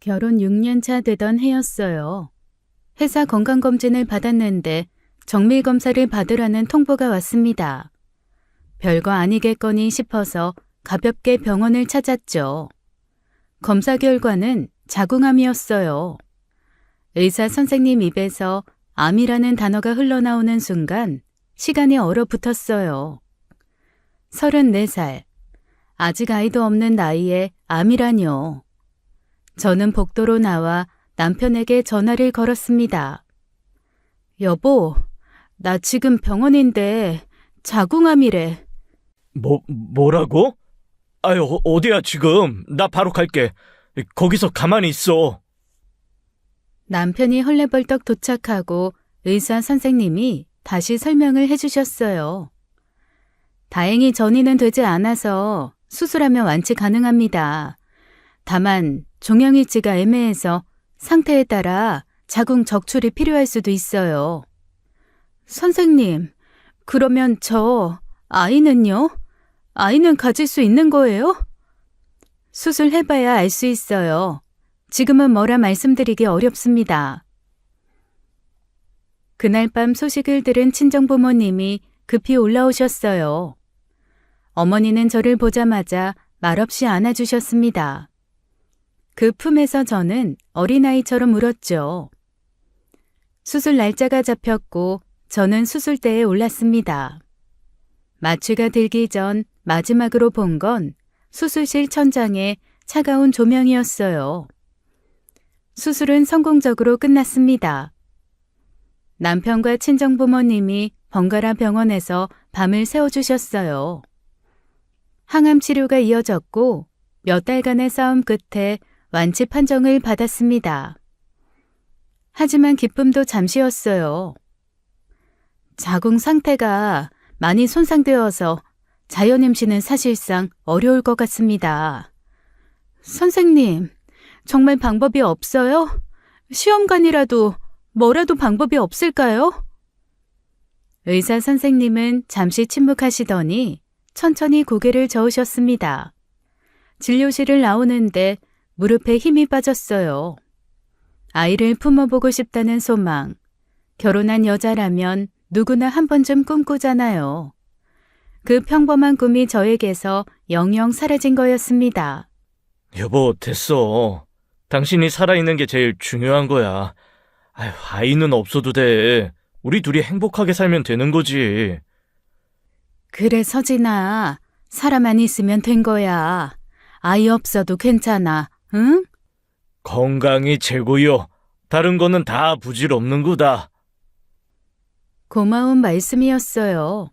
결혼 6년 차 되던 해였어요. 회사 건강검진을 받았는데 정밀검사를 받으라는 통보가 왔습니다. 별거 아니겠거니 싶어서 가볍게 병원을 찾았죠. 검사 결과는 자궁암이었어요. 의사 선생님 입에서 암이라는 단어가 흘러나오는 순간 시간이 얼어붙었어요. 34살. 아직 아이도 없는 나이에 암이라뇨. 저는 복도로 나와 남편에게 전화를 걸었습니다. 여보, 나 지금 병원인데 자궁암이래. 뭐라고? 아유, 어디야 지금? 나 바로 갈게. 거기서 가만히 있어. 남편이 헐레벌떡 도착하고 의사 선생님이 다시 설명을 해주셨어요. 다행히 전이는 되지 않아서 수술하면 완치 가능합니다. 다만 종양위치가 애매해서 상태에 따라 자궁 적출이 필요할 수도 있어요. 선생님, 그러면 저 아이는요? 아이는 가질 수 있는 거예요? 수술해봐야 알 수 있어요. 지금은 뭐라 말씀드리기 어렵습니다. 그날 밤 소식을 들은 친정부모님이 급히 올라오셨어요. 어머니는 저를 보자마자 말없이 안아주셨습니다. 그 품에서 저는 어린아이처럼 울었죠. 수술 날짜가 잡혔고 저는 수술대에 올랐습니다. 마취가 들기 전 마지막으로 본 건 수술실 천장에 차가운 조명이었어요. 수술은 성공적으로 끝났습니다. 남편과 친정부모님이 번갈아 병원에서 밤을 새워주셨어요. 항암 치료가 이어졌고 몇 달간의 싸움 끝에 완치 판정을 받았습니다. 하지만 기쁨도 잠시였어요. 자궁 상태가 많이 손상되어서 자연 임신은 사실상 어려울 것 같습니다. 선생님, 정말 방법이 없어요? 시험관이라도 뭐라도 방법이 없을까요? 의사 선생님은 잠시 침묵하시더니 천천히 고개를 저으셨습니다. 진료실을 나오는데 무릎에 힘이 빠졌어요. 아이를 품어보고 싶다는 소망. 결혼한 여자라면 누구나 한 번쯤 꿈꾸잖아요. 그 평범한 꿈이 저에게서 영영 사라진 거였습니다. 여보, 됐어. 당신이 살아있는 게 제일 중요한 거야. 아유, 아이는 없어도 돼. 우리 둘이 행복하게 살면 되는 거지. 그래, 서진아. 사람만 있으면 된 거야. 아이 없어도 괜찮아, 응? 건강이 최고요. 다른 거는 다 부질없는 거다. 고마운 말씀이었어요.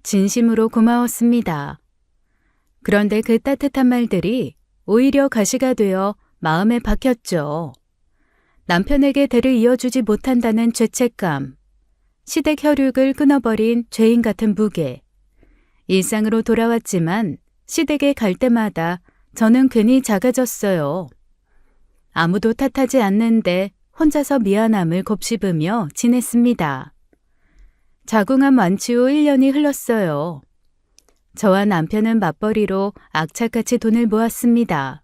진심으로 고마웠습니다. 그런데 그 따뜻한 말들이 오히려 가시가 되어 마음에 박혔죠. 남편에게 대를 이어주지 못한다는 죄책감, 시댁 혈육을 끊어버린 죄인 같은 무게. 일상으로 돌아왔지만 시댁에 갈 때마다 저는 괜히 작아졌어요. 아무도 탓하지 않는데 혼자서 미안함을 곱씹으며 지냈습니다. 자궁암 완치 후 1년이 흘렀어요. 저와 남편은 맞벌이로 악착같이 돈을 모았습니다.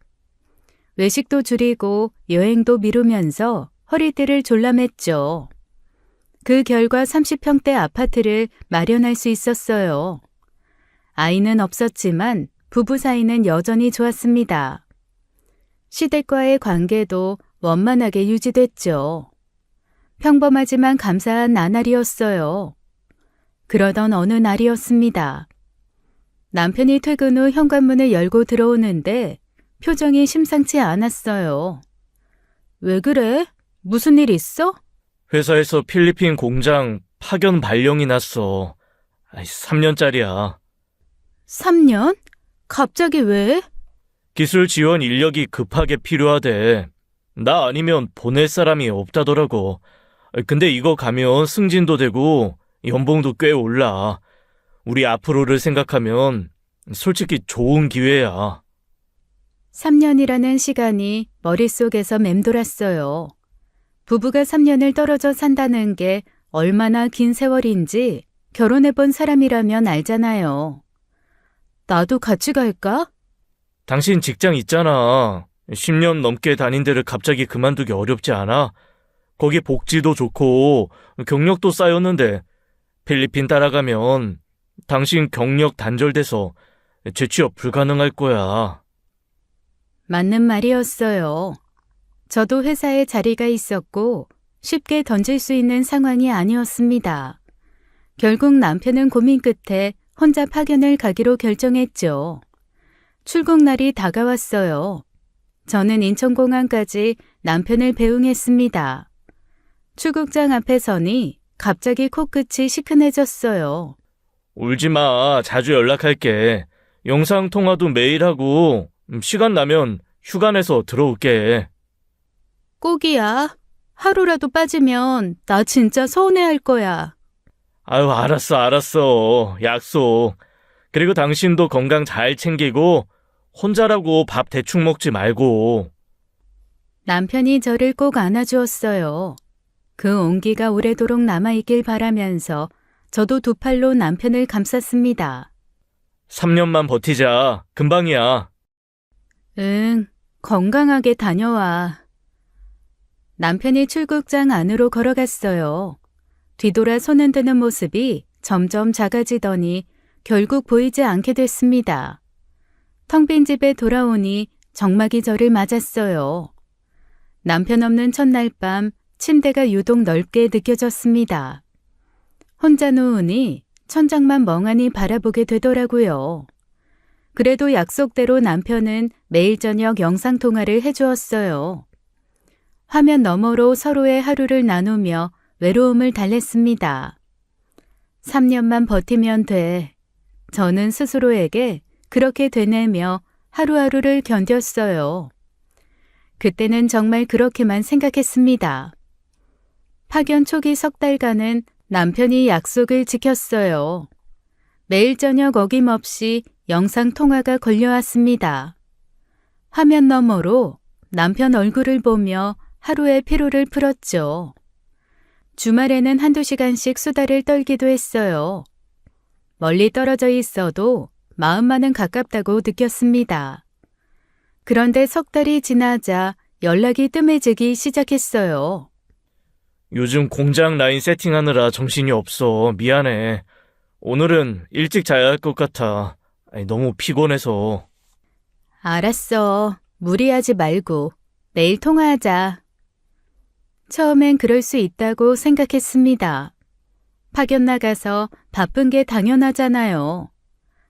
외식도 줄이고 여행도 미루면서 허리띠를 졸라맸죠. 그 결과 30평대 아파트를 마련할 수 있었어요. 아이는 없었지만 부부 사이는 여전히 좋았습니다. 시댁과의 관계도 원만하게 유지됐죠. 평범하지만 감사한 나날이었어요. 그러던 어느 날이었습니다. 남편이 퇴근 후 현관문을 열고 들어오는데 표정이 심상치 않았어요. 왜 그래? 무슨 일 있어? 회사에서 필리핀 공장 파견 발령이 났어. 3년짜리야. 3년? 갑자기 왜? 기술 지원 인력이 급하게 필요하대. 나 아니면 보낼 사람이 없다더라고. 근데 이거 가면 승진도 되고 연봉도 꽤 올라. 우리 앞으로를 생각하면 솔직히 좋은 기회야. 3년이라는 시간이 머릿속에서 맴돌았어요. 부부가 3년을 떨어져 산다는 게 얼마나 긴 세월인지 결혼해본 사람이라면 알잖아요. 나도 같이 갈까? 당신 직장 있잖아. 10년 넘게 다닌 데를 갑자기 그만두기 어렵지 않아? 거기 복지도 좋고 경력도 쌓였는데 필리핀 따라가면 당신 경력 단절돼서 재취업 불가능할 거야. 맞는 말이었어요. 저도 회사에 자리가 있었고 쉽게 던질 수 있는 상황이 아니었습니다. 결국 남편은 고민 끝에 혼자 파견을 가기로 결정했죠. 출국 날이 다가왔어요. 저는 인천공항까지 남편을 배웅했습니다. 출국장 앞에 서니 갑자기 코끝이 시큰해졌어요. 울지 마. 자주 연락할게. 영상통화도 매일 하고 시간 나면 휴가 내서 들어올게. 꼭이야. 하루라도 빠지면 나 진짜 서운해할 거야. 아유, 알았어. 약속. 그리고 당신도 건강 잘 챙기고 혼자라고 밥 대충 먹지 말고. 남편이 저를 꼭 안아주었어요. 그 온기가 오래도록 남아있길 바라면서 저도 두 팔로 남편을 감쌌습니다. 3년만 버티자. 금방이야. 응, 건강하게 다녀와. 남편이 출국장 안으로 걸어갔어요. 뒤돌아 손흔 드는 모습이 점점 작아지더니 결국 보이지 않게 됐습니다. 텅 빈 집에 돌아오니 정막이 저를 맞았어요. 남편 없는 첫날 밤 침대가 유독 넓게 느껴졌습니다. 혼자 누우니 천장만 멍하니 바라보게 되더라고요. 그래도 약속대로 남편은 매일 저녁 영상통화를 해주었어요. 화면 너머로 서로의 하루를 나누며 외로움을 달랬습니다. 3년만 버티면 돼. 저는 스스로에게 그렇게 되뇌며 하루하루를 견뎠어요. 그때는 정말 그렇게만 생각했습니다. 파견 초기 석 달간은 남편이 약속을 지켰어요. 매일 저녁 어김없이 영상통화가 걸려왔습니다. 화면 너머로 남편 얼굴을 보며 하루의 피로를 풀었죠. 주말에는 한두 시간씩 수다를 떨기도 했어요. 멀리 떨어져 있어도 마음만은 가깝다고 느꼈습니다. 그런데 석 달이 지나자 연락이 뜸해지기 시작했어요. 요즘 공장 라인 세팅하느라 정신이 없어. 미안해. 오늘은 일찍 자야 할 것 같아. 너무 피곤해서. 알았어. 무리하지 말고 내일 통화하자. 처음엔 그럴 수 있다고 생각했습니다. 파견 나가서 바쁜 게 당연하잖아요.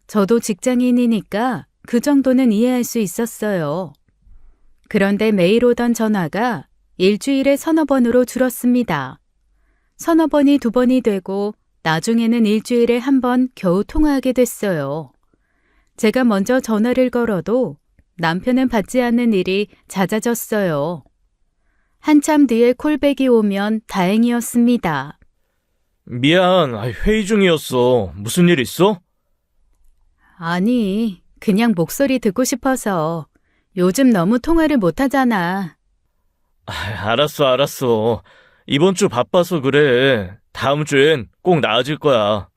저도 직장인이니까 그 정도는 이해할 수 있었어요. 그런데 매일 오던 전화가 일주일에 서너 번으로 줄었습니다. 서너 번이 두 번이 되고 나중에는 일주일에 한 번 겨우 통화하게 됐어요. 제가 먼저 전화를 걸어도 남편은 받지 않는 일이 잦아졌어요. 한참 뒤에 콜백이 오면 다행이었습니다. 미안. 회의 중이었어. 무슨 일 있어? 아니, 그냥 목소리 듣고 싶어서. 요즘 너무 통화를 못하잖아. 알았어. 이번 주 바빠서 그래. 다음 주엔 꼭 나아질 거야.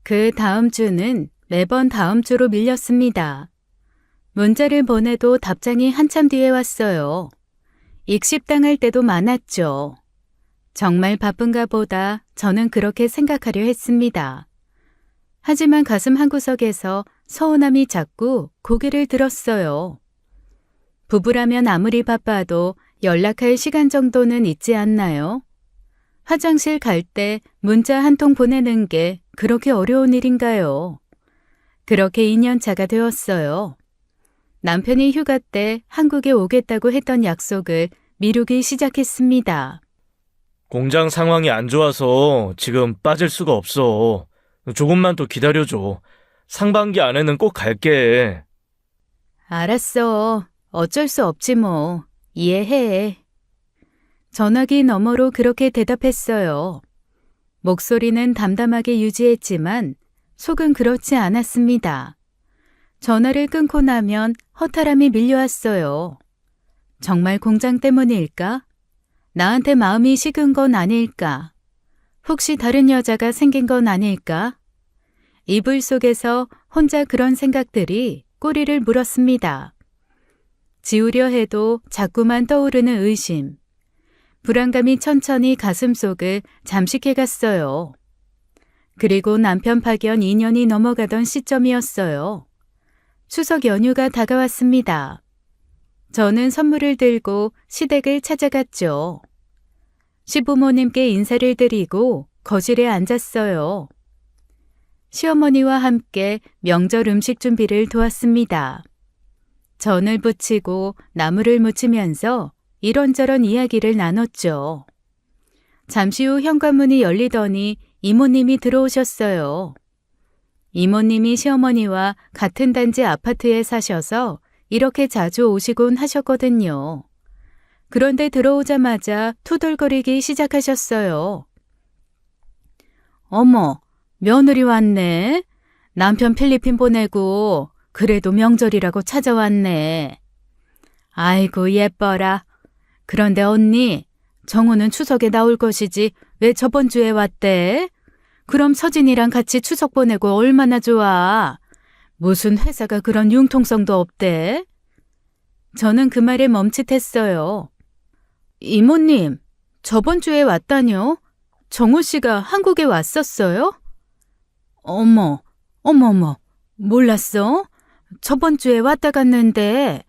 그 다음 주는 매번 다음 주로 밀렸습니다. 문자를 보내도 답장이 한참 뒤에 왔어요. 익십당할 때도 많았죠. 정말 바쁜가 보다 저는 그렇게 생각하려 했습니다. 하지만 가슴 한구석에서 서운함이 자꾸 고개를 들었어요. 부부라면 아무리 바빠도 연락할 시간 정도는 있지 않나요? 화장실 갈 때 문자 한 통 보내는 게 그렇게 어려운 일인가요? 그렇게 2년 차가 되었어요. 남편이 휴가 때 한국에 오겠다고 했던 약속을 미루기 시작했습니다. 공장 상황이 안 좋아서 지금 빠질 수가 없어. 조금만 더 기다려줘. 상반기 안에는 꼭 갈게. 알았어. 어쩔 수 없지 뭐. 이해해. 전화기 너머로 그렇게 대답했어요. 목소리는 담담하게 유지했지만 속은 그렇지 않았습니다. 전화를 끊고 나면 허탈함이 밀려왔어요. 정말 공장 때문일까? 나한테 마음이 식은 건 아닐까? 혹시 다른 여자가 생긴 건 아닐까? 이불 속에서 혼자 그런 생각들이 꼬리를 물었습니다. 지우려 해도 자꾸만 떠오르는 의심. 불안감이 천천히 가슴속을 잠식해갔어요. 그리고 남편 파견 2년이 넘어가던 시점이었어요. 추석 연휴가 다가왔습니다. 저는 선물을 들고 시댁을 찾아갔죠. 시부모님께 인사를 드리고 거실에 앉았어요. 시어머니와 함께 명절 음식 준비를 도왔습니다. 전을 부치고 나물을 무치면서 이런저런 이야기를 나눴죠. 잠시 후 현관문이 열리더니 이모님이 들어오셨어요. 이모님이 시어머니와 같은 단지 아파트에 사셔서 이렇게 자주 오시곤 하셨거든요. 그런데 들어오자마자 투덜거리기 시작하셨어요. 어머, 며느리 왔네. 남편 필리핀 보내고 그래도 명절이라고 찾아왔네. 아이고 예뻐라. 그런데 언니, 정우는 추석에 나올 것이지 왜 저번 주에 왔대? 그럼 서진이랑 같이 추석 보내고 얼마나 좋아. 무슨 회사가 그런 융통성도 없대? 저는 그 말에 멈칫했어요. 이모님, 저번 주에 왔다뇨? 정우 씨가 한국에 왔었어요? 어머, 몰랐어? 저번 주에 왔다 갔는데.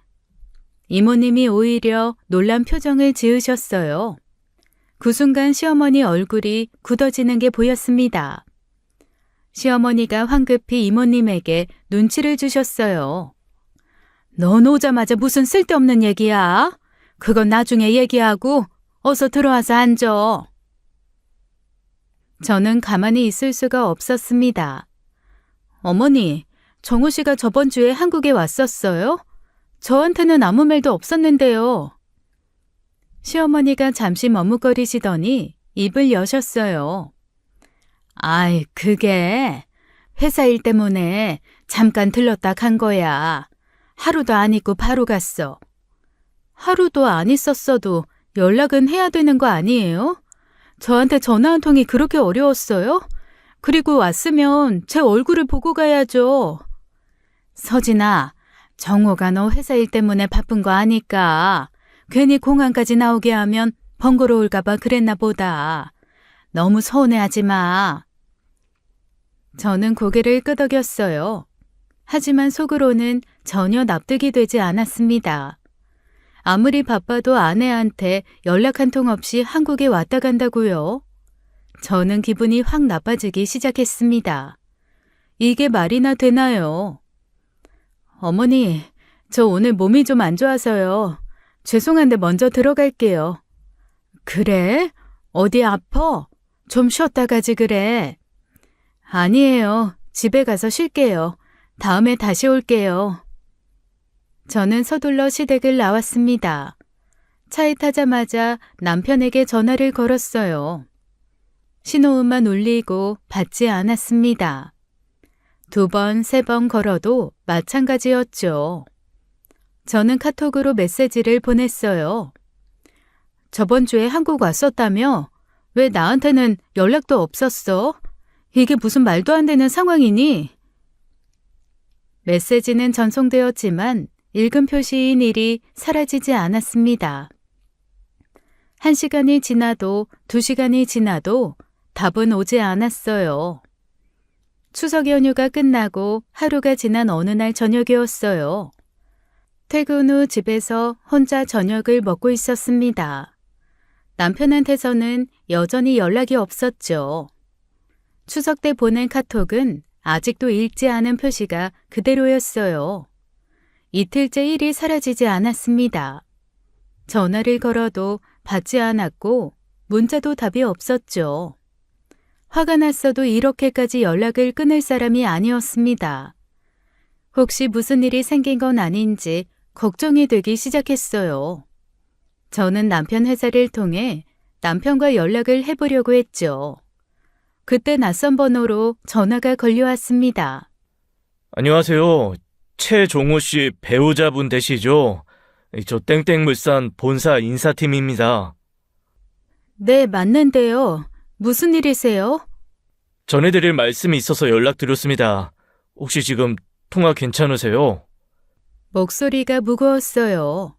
이모님이 오히려 놀란 표정을 지으셨어요. 그 순간 시어머니 얼굴이 굳어지는 게 보였습니다. 시어머니가 황급히 이모님에게 눈치를 주셨어요. 넌 오자마자 무슨 쓸데없는 얘기야? 그건 나중에 얘기하고 어서 들어와서 앉아. 저는 가만히 있을 수가 없었습니다. 어머니, 정우 씨가 저번 주에 한국에 왔었어요? 저한테는 아무 말도 없었는데요. 시어머니가 잠시 머뭇거리시더니 입을 여셨어요. 아이, 그게 회사 일 때문에 잠깐 들렀다 간 거야. 하루도 안 있고 바로 갔어. 하루도 안 있었어도 연락은 해야 되는 거 아니에요? 저한테 전화 한 통이 그렇게 어려웠어요? 그리고 왔으면 제 얼굴을 보고 가야죠. 서진아, 정호가 너 회사 일 때문에 바쁜 거 아니까 괜히 공항까지 나오게 하면 번거로울까 봐 그랬나 보다. 너무 서운해하지 마. 저는 고개를 끄덕였어요. 하지만 속으로는 전혀 납득이 되지 않았습니다. 아무리 바빠도 아내한테 연락 한 통 없이 한국에 왔다 간다고요? 저는 기분이 확 나빠지기 시작했습니다. 이게 말이나 되나요? 어머니, 저 오늘 몸이 좀 안 좋아서요. 죄송한데 먼저 들어갈게요. 그래? 어디 아파? 좀 쉬었다 가지 그래. 아니에요. 집에 가서 쉴게요. 다음에 다시 올게요. 저는 서둘러 시댁을 나왔습니다. 차에 타자마자 남편에게 전화를 걸었어요. 신호음만 울리고 받지 않았습니다. 2번, 3번 걸어도 마찬가지였죠. 저는 카톡으로 메시지를 보냈어요. 저번 주에 한국 왔었다며? 왜 나한테는 연락도 없었어? 이게 무슨 말도 안 되는 상황이니? 메시지는 전송되었지만 읽음 표시인 일이 사라지지 않았습니다. 1시간이 지나도 2시간이 지나도 답은 오지 않았어요. 추석 연휴가 끝나고 하루가 지난 어느 날 저녁이었어요. 퇴근 후 집에서 혼자 저녁을 먹고 있었습니다. 남편한테서는 여전히 연락이 없었죠. 추석 때 보낸 카톡은 아직도 읽지 않은 표시가 그대로였어요. 이틀째 일이 사라지지 않았습니다. 전화를 걸어도 받지 않았고 문자도 답이 없었죠. 화가 났어도 이렇게까지 연락을 끊을 사람이 아니었습니다. 혹시 무슨 일이 생긴 건 아닌지 걱정이 되기 시작했어요. 저는 남편 회사를 통해 남편과 연락을 해보려고 했죠. 그때 낯선 번호로 전화가 걸려왔습니다. 안녕하세요. 최종호 씨 배우자분 되시죠? 저 땡땡물산 본사 인사팀입니다. 네, 맞는데요. 무슨 일이세요? 전해드릴 말씀이 있어서 연락드렸습니다. 혹시 지금 통화 괜찮으세요? 목소리가 무거웠어요.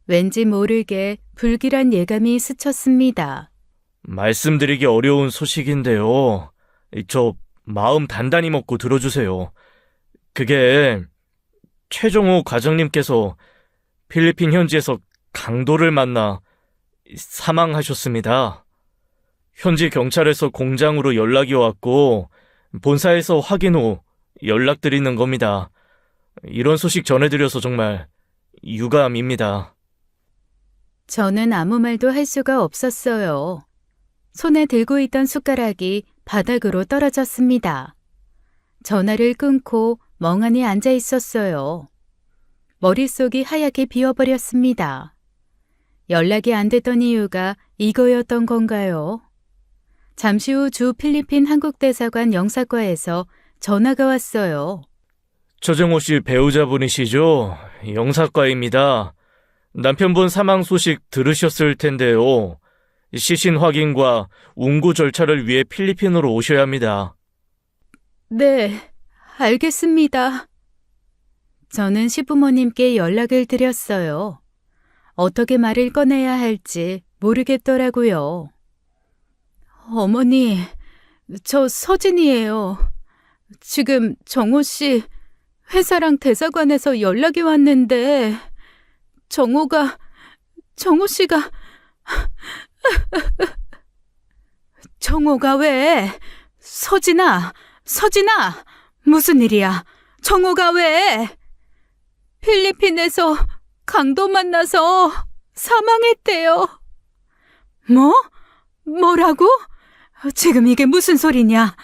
왠지 모르게 불길한 예감이 스쳤습니다. 말씀드리기 어려운 소식인데요. 저 마음 단단히 먹고 들어주세요. 그게 최종호 과장님께서 필리핀 현지에서 강도를 만나 사망하셨습니다. 현지 경찰에서 공장으로 연락이 왔고 본사에서 확인 후 연락드리는 겁니다. 이런 소식 전해드려서 정말 유감입니다. 저는 아무 말도 할 수가 없었어요. 손에 들고 있던 숟가락이 바닥으로 떨어졌습니다. 전화를 끊고 멍하니 앉아 있었어요. 머릿속이 하얗게 비어버렸습니다. 연락이 안 됐던 이유가 이거였던 건가요? 잠시 후 주 필리핀 한국대사관 영사과에서 전화가 왔어요. 최정호 씨 배우자분이시죠? 영사과입니다. 남편분 사망 소식 들으셨을 텐데요. 시신 확인과 운구 절차를 위해 필리핀으로 오셔야 합니다. 네, 알겠습니다. 저는 시부모님께 연락을 드렸어요. 어떻게 말을 꺼내야 할지 모르겠더라고요. 어머니, 저 서진이에요. 지금 정호 씨 회사랑 대사관에서 연락이 왔는데 정호 씨가 정호가 왜? 서진아, 무슨 일이야? 정호가 왜? 필리핀에서 강도 만나서 사망했대요. 뭐? 뭐라고? 지금 이게 무슨 소리냐?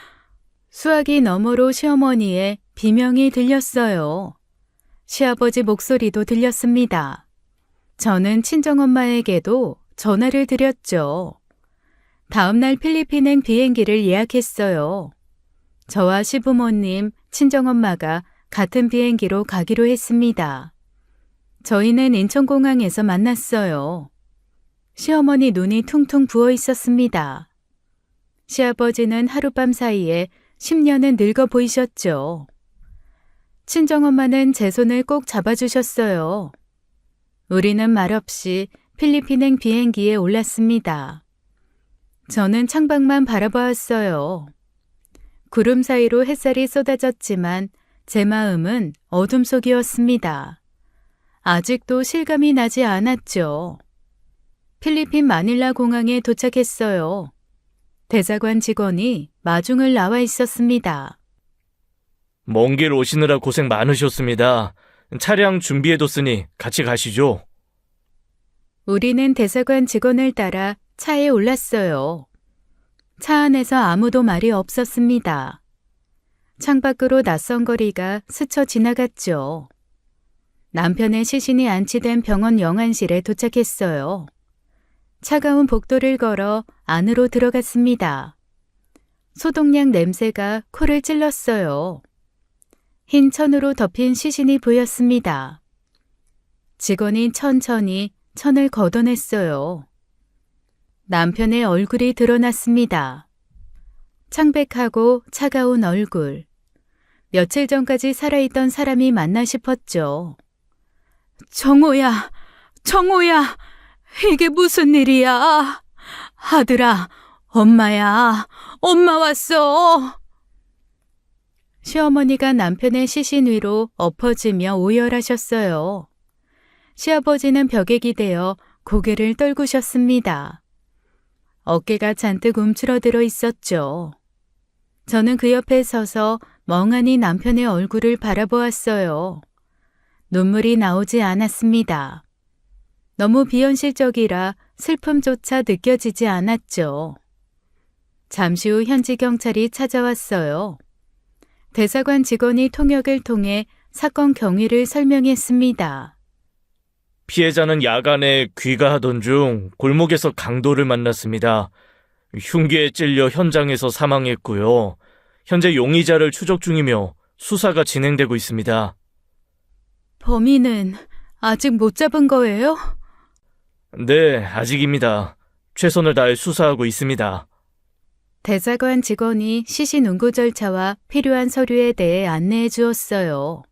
수화기 너머로 시어머니의 비명이 들렸어요. 시아버지 목소리도 들렸습니다. 저는 친정엄마에게도 전화를 드렸죠. 다음날 필리핀행 비행기를 예약했어요. 저와 시부모님, 친정엄마가 같은 비행기로 가기로 했습니다. 저희는 인천공항에서 만났어요. 시어머니 눈이 퉁퉁 부어 있었습니다. 시아버지는 하룻밤 사이에 10년은 늙어 보이셨죠. 친정엄마는 제 손을 꼭 잡아주셨어요. 우리는 말없이 필리핀행 비행기에 올랐습니다. 저는 창밖만 바라보았어요. 구름 사이로 햇살이 쏟아졌지만 제 마음은 어둠 속이었습니다. 아직도 실감이 나지 않았죠. 필리핀 마닐라 공항에 도착했어요. 대사관 직원이 마중을 나와 있었습니다. 먼 길 오시느라 고생 많으셨습니다. 차량 준비해뒀으니 같이 가시죠. 우리는 대사관 직원을 따라 차에 올랐어요. 차 안에서 아무도 말이 없었습니다. 창밖으로 낯선 거리가 스쳐 지나갔죠. 남편의 시신이 안치된 병원 영안실에 도착했어요. 차가운 복도를 걸어 안으로 들어갔습니다. 소독약 냄새가 코를 찔렀어요. 흰 천으로 덮인 시신이 보였습니다. 직원이 천천히 천을 걷어냈어요. 남편의 얼굴이 드러났습니다. 창백하고 차가운 얼굴. 며칠 전까지 살아있던 사람이 맞나 싶었죠. 정호야, 이게 무슨 일이야? 아들아, 엄마야, 엄마 왔어. 시어머니가 남편의 시신 위로 엎어지며 오열하셨어요. 시아버지는 벽에 기대어 고개를 떨구셨습니다. 어깨가 잔뜩 움츠러들어 있었죠. 저는 그 옆에 서서 멍하니 남편의 얼굴을 바라보았어요. 눈물이 나오지 않았습니다. 너무 비현실적이라 슬픔조차 느껴지지 않았죠. 잠시 후 현지 경찰이 찾아왔어요. 대사관 직원이 통역을 통해 사건 경위를 설명했습니다. 피해자는 야간에 귀가하던 중 골목에서 강도를 만났습니다. 흉기에 찔려 현장에서 사망했고요. 현재 용의자를 추적 중이며 수사가 진행되고 있습니다. 범인은 아직 못 잡은 거예요? 네, 아직입니다. 최선을 다해 수사하고 있습니다. 대사관 직원이 시신 운구 절차와 필요한 서류에 대해 안내해 주었어요.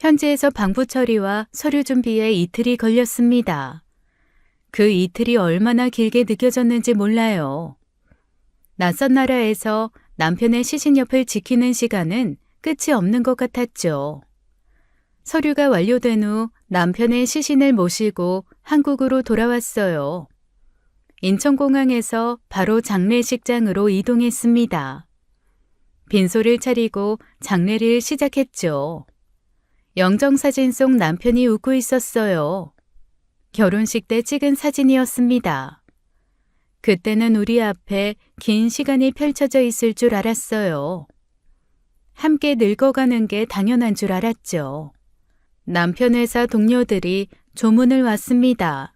현지에서 방부 처리와 서류 준비에 이틀이 걸렸습니다. 그 이틀이 얼마나 길게 느껴졌는지 몰라요. 낯선 나라에서 남편의 시신 옆을 지키는 시간은 끝이 없는 것 같았죠. 서류가 완료된 후 남편의 시신을 모시고 한국으로 돌아왔어요. 인천공항에서 바로 장례식장으로 이동했습니다. 빈소를 차리고 장례를 시작했죠. 영정사진 속 남편이 웃고 있었어요. 결혼식 때 찍은 사진이었습니다. 그때는 우리 앞에 긴 시간이 펼쳐져 있을 줄 알았어요. 함께 늙어가는 게 당연한 줄 알았죠. 남편 회사 동료들이 조문을 왔습니다.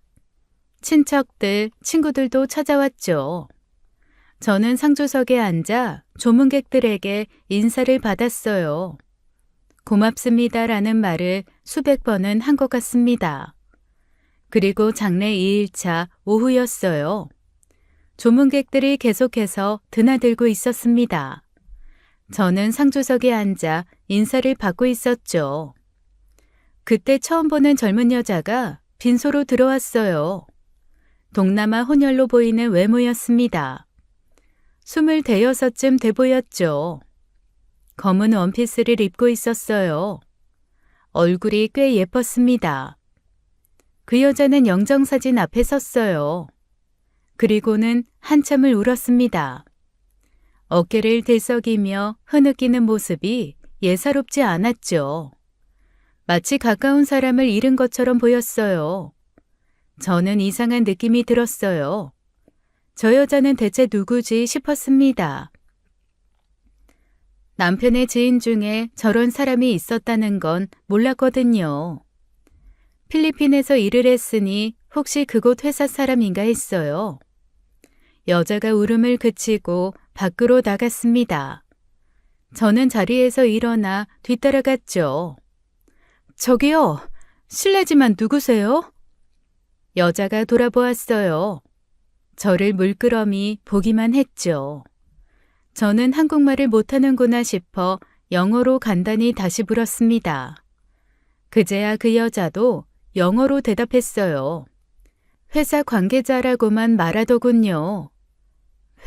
친척들, 친구들도 찾아왔죠. 저는 상주석에 앉아 조문객들에게 인사를 받았어요. 고맙습니다라는 말을 수백 번은 한 것 같습니다. 그리고 장례 2일차 오후였어요. 조문객들이 계속해서 드나들고 있었습니다. 저는 상주석에 앉아 인사를 받고 있었죠. 그때 처음 보는 젊은 여자가 빈소로 들어왔어요. 동남아 혼혈로 보이는 외모였습니다. 26쯤 돼 보였죠. 검은 원피스를 입고 있었어요. 얼굴이 꽤 예뻤습니다. 그 여자는 영정사진 앞에 섰어요. 그리고는 한참을 울었습니다. 어깨를 들썩이며 흐느끼는 모습이 예사롭지 않았죠. 마치 가까운 사람을 잃은 것처럼 보였어요. 저는 이상한 느낌이 들었어요. 저 여자는 대체 누구지 싶었습니다. 남편의 지인 중에 저런 사람이 있었다는 건 몰랐거든요. 필리핀에서 일을 했으니 혹시 그곳 회사 사람인가 했어요. 여자가 울음을 그치고 밖으로 나갔습니다. 저는 자리에서 일어나 뒤따라갔죠. 저기요, 실례지만 누구세요? 여자가 돌아보았어요. 저를 물끄러미 보기만 했죠. 저는 한국말을 못하는구나 싶어 영어로 간단히 다시 물었습니다. 그제야 그 여자도 영어로 대답했어요. 회사 관계자라고만 말하더군요.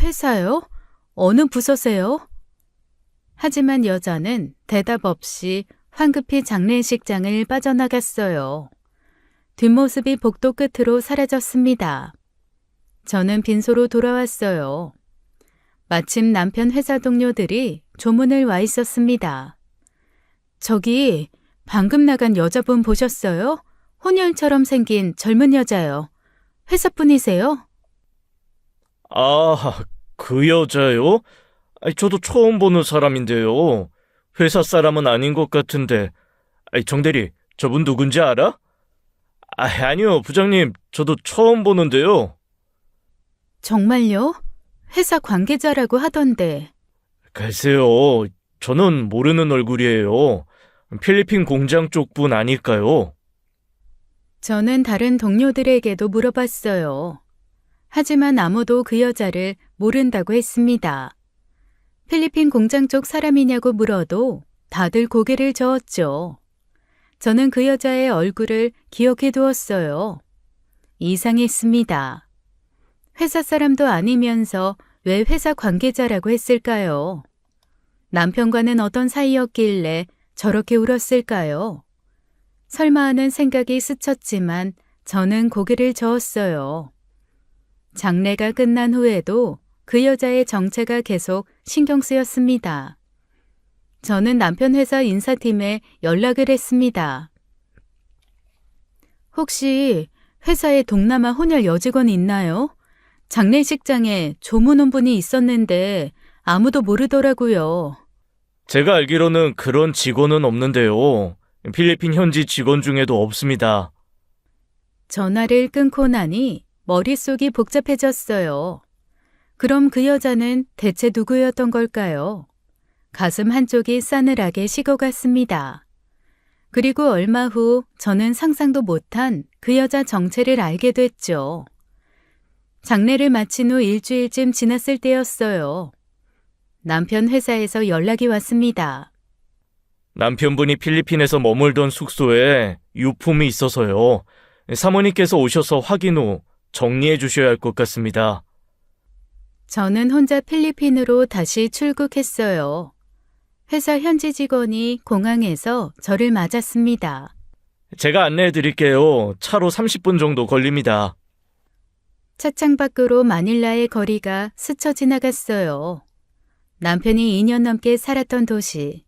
회사요? 어느 부서세요? 하지만 여자는 대답 없이 황급히 장례식장을 빠져나갔어요. 뒷모습이 복도 끝으로 사라졌습니다. 저는 빈소로 돌아왔어요. 마침 남편 회사 동료들이 조문을 와 있었습니다. 저기 방금 나간 여자분 보셨어요? 혼혈처럼 생긴 젊은 여자요. 회사분이세요? 아, 그 여자요? 저도 처음 보는 사람인데요. 회사 사람은 아닌 것 같은데. 정대리, 저분 누군지 알아? 아니요, 부장님. 저도 처음 보는데요. 정말요? 회사 관계자라고 하던데. 글쎄요, 저는 모르는 얼굴이에요. 필리핀 공장 쪽 분 아닐까요? 저는 다른 동료들에게도 물어봤어요. 하지만 아무도 그 여자를 모른다고 했습니다. 필리핀 공장 쪽 사람이냐고 물어도 다들 고개를 저었죠. 저는 그 여자의 얼굴을 기억해 두었어요. 이상했습니다. 회사 사람도 아니면서 왜 회사 관계자라고 했을까요? 남편과는 어떤 사이였길래 저렇게 울었을까요? 설마 하는 생각이 스쳤지만 저는 고개를 저었어요. 장례가 끝난 후에도 그 여자의 정체가 계속 신경 쓰였습니다. 저는 남편 회사 인사팀에 연락을 했습니다. 혹시 회사에 동남아 혼혈 여직원 있나요? 장례식장에 조문 온 분이 있었는데 아무도 모르더라고요. 제가 알기로는 그런 직원은 없는데요. 필리핀 현지 직원 중에도 없습니다. 전화를 끊고 나니 머릿속이 복잡해졌어요. 그럼 그 여자는 대체 누구였던 걸까요? 가슴 한쪽이 싸늘하게 식어갔습니다. 그리고 얼마 후 저는 상상도 못한 그 여자 정체를 알게 됐죠. 장례를 마친 후 일주일쯤 지났을 때였어요. 남편 회사에서 연락이 왔습니다. 남편분이 필리핀에서 머물던 숙소에 유품이 있어서요. 사모님께서 오셔서 확인 후 정리해 주셔야 할 것 같습니다. 저는 혼자 필리핀으로 다시 출국했어요. 회사 현지 직원이 공항에서 저를 맞았습니다. 제가 안내해 드릴게요. 차로 30분 정도 걸립니다. 차창 밖으로 마닐라의 거리가 스쳐 지나갔어요. 남편이 2년 넘게 살았던 도시.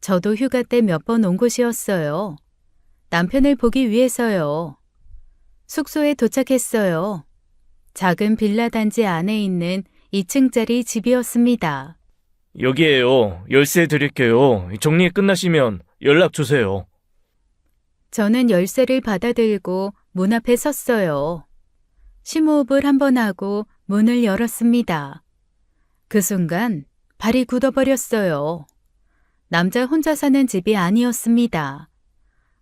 저도 휴가 때 몇 번 온 곳이었어요. 남편을 보기 위해서요. 숙소에 도착했어요. 작은 빌라 단지 안에 있는 2층짜리 집이었습니다. 여기에요. 열쇠 드릴게요. 정리 끝나시면 연락 주세요. 저는 열쇠를 받아들고 문 앞에 섰어요. 심호흡을 한번 하고 문을 열었습니다. 그 순간 발이 굳어버렸어요. 남자 혼자 사는 집이 아니었습니다.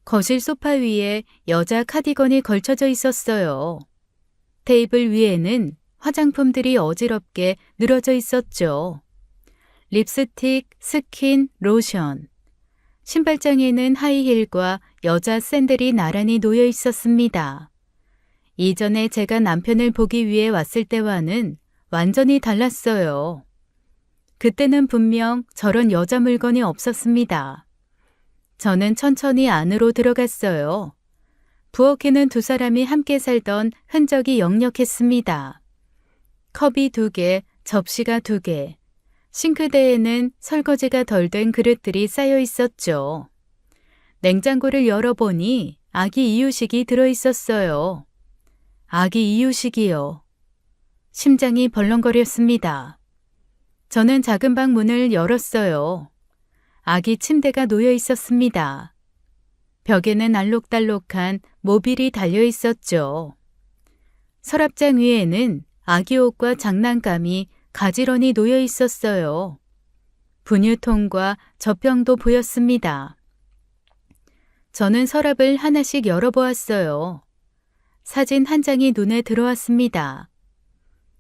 거실 소파 위에 여자 카디건이 걸쳐져 있었어요. 테이블 위에는 화장품들이 어지럽게 늘어져 있었죠. 립스틱, 스킨, 로션. 신발장에는 하이힐과 여자 샌들이 나란히 놓여 있었습니다. 이전에 제가 남편을 보기 위해 왔을 때와는 완전히 달랐어요. 그때는 분명 저런 여자 물건이 없었습니다. 저는 천천히 안으로 들어갔어요. 부엌에는 두 사람이 함께 살던 흔적이 역력했습니다. 컵이 2개, 접시가 2개. 싱크대에는 설거지가 덜 된 그릇들이 쌓여 있었죠. 냉장고를 열어보니 아기 이유식이 들어있었어요. 아기 이유식이요. 심장이 벌렁거렸습니다. 저는 작은 방 문을 열었어요. 아기 침대가 놓여 있었습니다. 벽에는 알록달록한 모빌이 달려 있었죠. 서랍장 위에는 아기 옷과 장난감이 가지런히 놓여 있었어요. 분유통과 젖병도 보였습니다. 저는 서랍을 하나씩 열어보았어요. 사진 한 장이 눈에 들어왔습니다.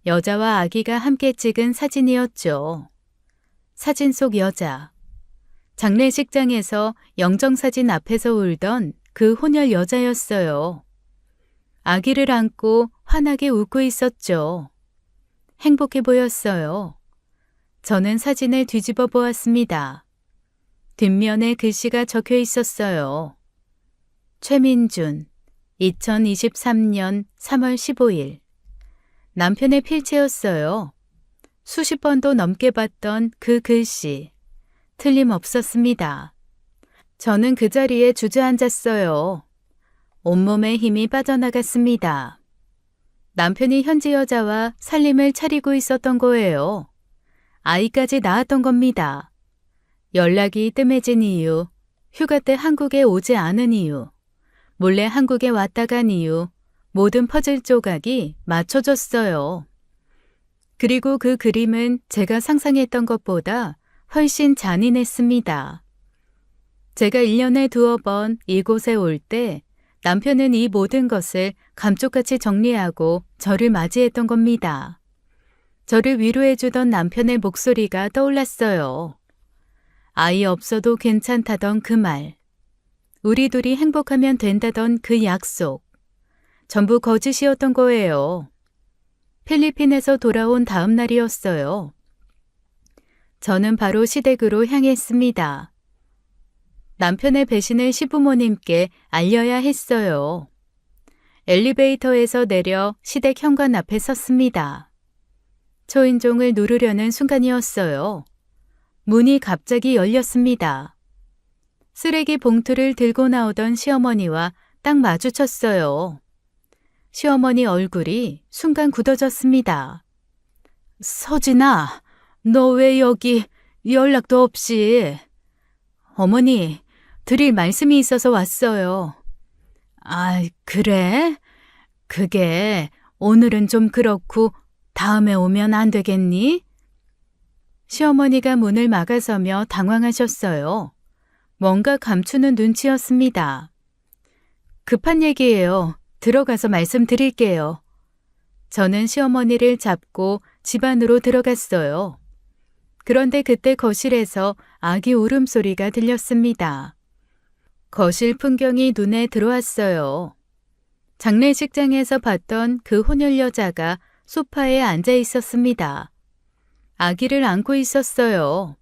여자와 아기가 함께 찍은 사진이었죠. 사진 속 여자. 장례식장에서 영정사진 앞에서 울던 그 혼혈 여자였어요. 아기를 안고 환하게 웃고 있었죠. 행복해 보였어요. 저는 사진을 뒤집어 보았습니다. 뒷면에 글씨가 적혀 있었어요. 최민준, 2023년 3월 15일. 남편의 필체였어요. 수십 번도 넘게 봤던 그 글씨. 틀림없었습니다. 저는 그 자리에 주저앉았어요. 온몸에 힘이 빠져나갔습니다. 남편이 현지 여자와 살림을 차리고 있었던 거예요. 아이까지 낳았던 겁니다. 연락이 뜸해진 이유, 휴가 때 한국에 오지 않은 이유, 몰래 한국에 왔다 간 이유, 모든 퍼즐 조각이 맞춰졌어요. 그리고 그 그림은 제가 상상했던 것보다 훨씬 잔인했습니다. 제가 1년에 2번 이곳에 올 때 남편은 이 모든 것을 감쪽같이 정리하고 저를 맞이했던 겁니다. 저를 위로해주던 남편의 목소리가 떠올랐어요. 아이 없어도 괜찮다던 그 말. 우리 둘이 행복하면 된다던 그 약속. 전부 거짓이었던 거예요. 필리핀에서 돌아온 다음 날이었어요. 저는 바로 시댁으로 향했습니다. 남편의 배신을 시부모님께 알려야 했어요. 엘리베이터에서 내려 시댁 현관 앞에 섰습니다. 초인종을 누르려는 순간이었어요. 문이 갑자기 열렸습니다. 쓰레기 봉투를 들고 나오던 시어머니와 딱 마주쳤어요. 시어머니 얼굴이 순간 굳어졌습니다. 서진아, 너 왜 여기 연락도 없이? 어머니, 드릴 말씀이 있어서 왔어요. 아, 그래? 그게 오늘은 좀 그렇고 다음에 오면 안 되겠니? 시어머니가 문을 막아서며 당황하셨어요. 뭔가 감추는 눈치였습니다. 급한 얘기예요. 들어가서 말씀드릴게요. 저는 시어머니를 잡고 집 안으로 들어갔어요. 그런데 그때 거실에서 아기 울음소리가 들렸습니다. 거실 풍경이 눈에 들어왔어요. 장례식장에서 봤던 그 혼혈 여자가 소파에 앉아 있었습니다. 아기를 안고 있었어요.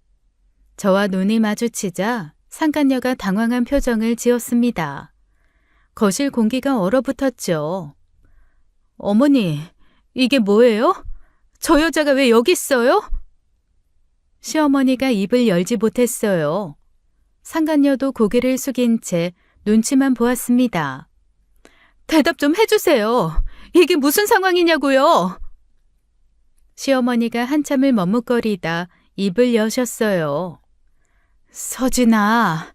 저와 눈이 마주치자 상간녀가 당황한 표정을 지었습니다. 거실 공기가 얼어붙었죠. 어머니, 이게 뭐예요? 저 여자가 왜 여기 있어요? 시어머니가 입을 열지 못했어요. 상간녀도 고개를 숙인 채 눈치만 보았습니다. 대답 좀 해주세요. 이게 무슨 상황이냐고요? 시어머니가 한참을 머뭇거리다 입을 여셨어요. 서진아,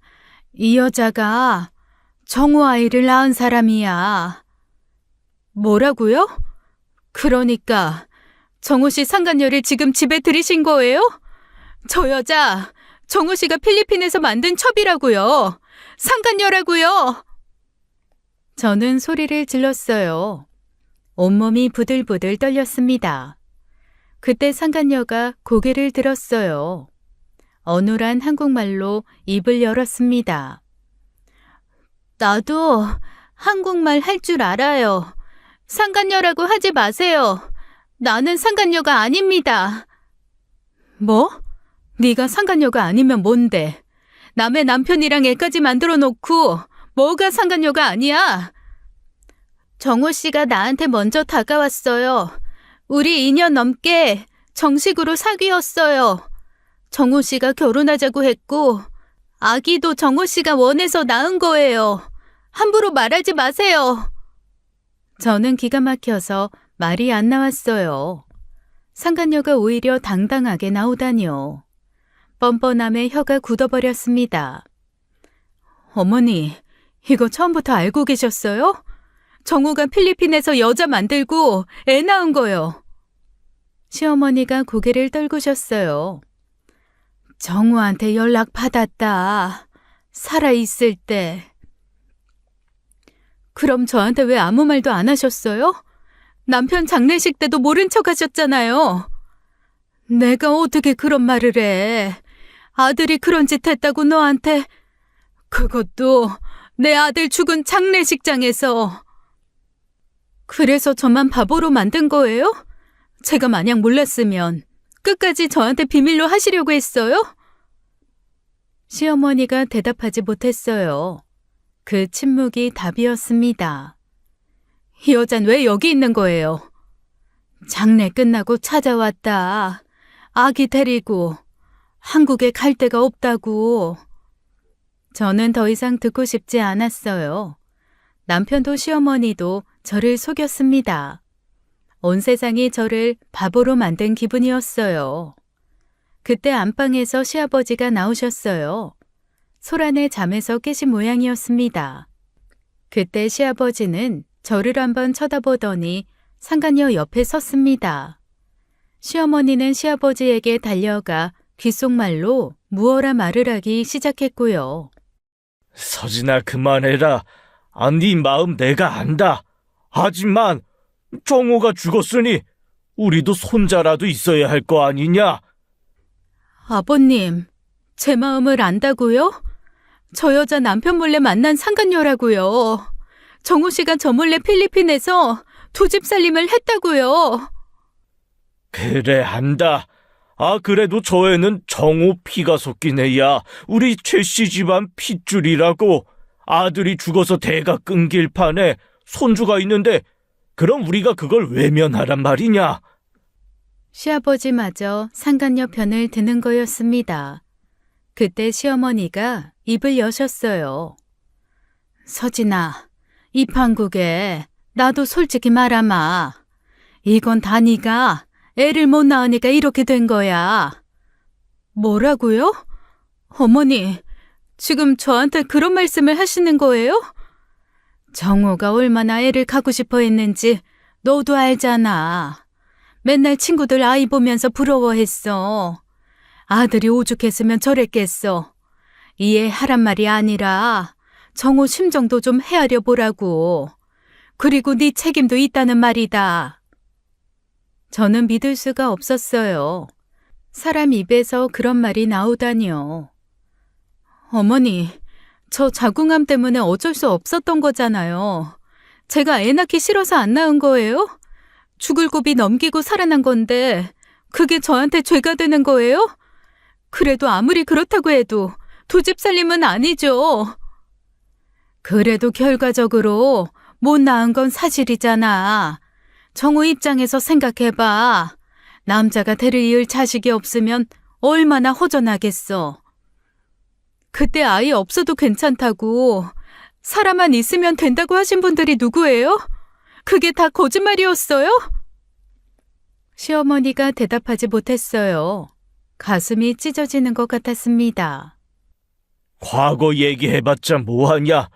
이 여자가 정우 아이를 낳은 사람이야. 뭐라고요? 그러니까 정우 씨 상간녀를 지금 집에 들이신 거예요? 저 여자 정우 씨가 필리핀에서 만든 첩이라고요. 상간녀라고요. 저는 소리를 질렀어요. 온몸이 부들부들 떨렸습니다. 그때 상간녀가 고개를 들었어요. 어눌한 한국말로 입을 열었습니다. 나도 한국말 할 줄 알아요. 상간녀라고 하지 마세요. 나는 상간녀가 아닙니다. 뭐? 네가 상간녀가 아니면 뭔데? 남의 남편이랑 애까지 만들어 놓고 뭐가 상간녀가 아니야? 정호 씨가 나한테 먼저 다가왔어요. 우리 2년 넘게 정식으로 사귀었어요. 정호 씨가 결혼하자고 했고 아기도 정호 씨가 원해서 낳은 거예요. 함부로 말하지 마세요. 저는 기가 막혀서 말이 안 나왔어요. 상간녀가 오히려 당당하게 나오다니요. 뻔뻔함에 혀가 굳어버렸습니다. 어머니, 이거 처음부터 알고 계셨어요? 정우가 필리핀에서 여자 만들고 애 낳은 거요. 시어머니가 고개를 떨구셨어요. 정우한테 연락 받았다. 살아있을 때. 그럼 저한테 왜 아무 말도 안 하셨어요? 남편 장례식 때도 모른 척 하셨잖아요. 내가 어떻게 그런 말을 해. 아들이 그런 짓 했다고 너한테. 그것도 내 아들 죽은 장례식장에서. 그래서 저만 바보로 만든 거예요? 제가 마냥 몰랐으면 끝까지 저한테 비밀로 하시려고 했어요? 시어머니가 대답하지 못했어요. 그 침묵이 답이었습니다. 이 여잔 왜 여기 있는 거예요? 장례 끝나고 찾아왔다. 아기 데리고 한국에 갈 데가 없다고. 저는 더 이상 듣고 싶지 않았어요. 남편도 시어머니도 저를 속였습니다. 온 세상이 저를 바보로 만든 기분이었어요. 그때 안방에서 시아버지가 나오셨어요. 소란의 잠에서 깨신 모양이었습니다. 그때 시아버지는 저를 한번 쳐다보더니 상간녀 옆에 섰습니다. 시어머니는 시아버지에게 달려가 귓속말로 무어라 말을 하기 시작했고요. 서진아, 그만해라. 네 마음 내가 안다. 하지만 정호가 죽었으니 우리도 손자라도 있어야 할 거 아니냐? 아버님, 제 마음을 안다고요? 저 여자 남편 몰래 만난 상간녀라고요. 정우 씨가 저 몰래 필리핀에서 두 집 살림을 했다고요. 그래, 안다. 그래도 저 애는 정호 피가 섞인 애야. 우리 최씨 집안 핏줄이라고. 아들이 죽어서 대가 끊길 판에 손주가 있는데 그럼 우리가 그걸 외면하란 말이냐? 시아버지마저 상간녀 편을 드는 거였습니다. 그때 시어머니가 입을 여셨어요. 서진아, 이 판국에 나도 솔직히 말하마. 이건 다 네가 애를 못 낳으니까 이렇게 된 거야. 뭐라고요? 어머니, 지금 저한테 그런 말씀을 하시는 거예요? 정우가 얼마나 애를 갖고 싶어 했는지 너도 알잖아. 맨날 친구들 아이 보면서 부러워했어. 아들이 오죽했으면 저랬겠어. 이해하란 말이 아니라 정우 심정도 좀 헤아려 보라고. 그리고 네 책임도 있다는 말이다. 저는 믿을 수가 없었어요. 사람 입에서 그런 말이 나오다니요. 어머니, 저 자궁암 때문에 어쩔 수 없었던 거잖아요. 제가 애 낳기 싫어서 안 낳은 거예요? 죽을 고비 넘기고 살아난 건데 그게 저한테 죄가 되는 거예요? 그래도 아무리 그렇다고 해도 두 집 살림은 아니죠. 그래도 결과적으로 못 낳은 건 사실이잖아. 정우 입장에서 생각해봐. 남자가 대를 이을 자식이 없으면 얼마나 허전하겠어. 그때 아이 없어도 괜찮다고, 사람만 있으면 된다고 하신 분들이 누구예요? 그게 다 거짓말이었어요? 시어머니가 대답하지 못했어요. 가슴이 찢어지는 것 같았습니다. 과거 얘기해봤자 뭐하냐?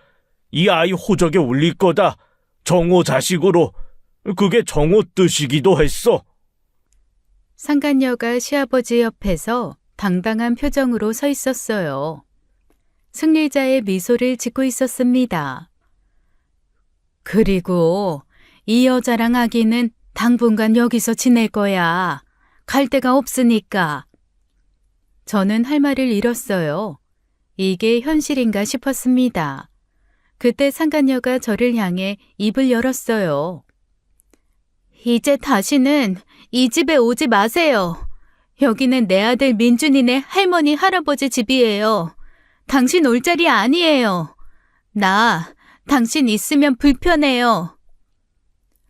이 아이 호적에 올릴 거다. 정호 자식으로. 그게 정호 뜻이기도 했어. 상간녀가 시아버지 옆에서 당당한 표정으로 서 있었어요. 승리자의 미소를 짓고 있었습니다. 그리고 이 여자랑 아기는 당분간 여기서 지낼 거야. 갈 데가 없으니까. 저는 할 말을 잃었어요. 이게 현실인가 싶었습니다. 그때 상간녀가 저를 향해 입을 열었어요. 이제 다시는 이 집에 오지 마세요. 여기는 내 아들 민준이네 할머니 할아버지 집이에요. 당신 올 자리 아니에요. 나 당신 있으면 불편해요.